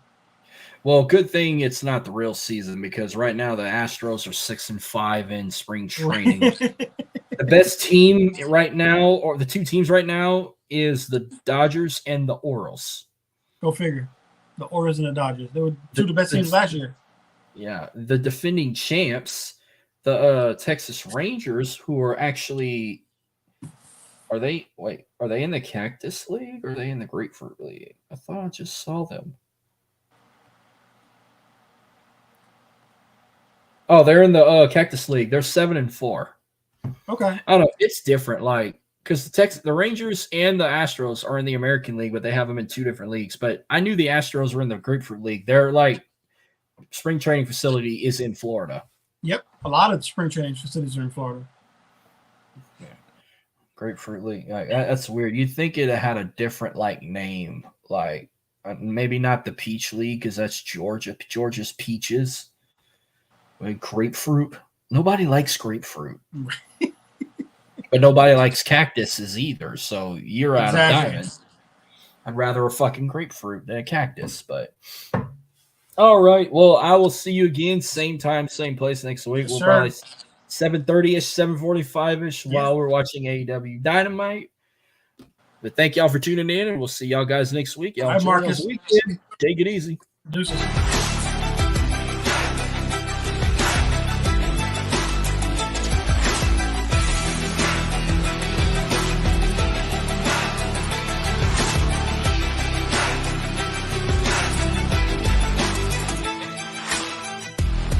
[SPEAKER 1] Well, good thing it's not the real season because right now the Astros are 6-5 in spring training. The best team right now, or the two teams right now, is the Dodgers and the Orioles.
[SPEAKER 2] Go figure. The Orioles and the Dodgers. They were two of the best teams last year.
[SPEAKER 1] Yeah, the defending champs, the Texas Rangers, who are actually are they in the Cactus League or are they in the Grapefruit League? I thought I just saw them. Oh, they're in the Cactus League. They're 7-4.
[SPEAKER 2] Okay.
[SPEAKER 1] I don't know. It's different, like because the Rangers and the Astros are in the American League, but they have them in two different leagues. But I knew the Astros were in the Grapefruit League. They're like spring training facility is in Florida.
[SPEAKER 2] Yep, a lot of spring training facilities are in Florida.
[SPEAKER 1] Yeah. Grapefruit League. Like, that's weird. You'd think it had a different like name, like maybe not the Peach League because that's Georgia. Georgia's peaches. Like grapefruit. Nobody likes grapefruit. But nobody likes cactuses either. So you're out of diamond. I'd rather a fucking grapefruit than a cactus. But all right. Well, I will see you again, same time, same place next week. We'll probably 7:30-ish, 7:45-ish while we're watching AEW Dynamite. But thank y'all for tuning in, and we'll see y'all guys next week. Y'all enjoy this weekend. Take it easy.
[SPEAKER 2] Deuces.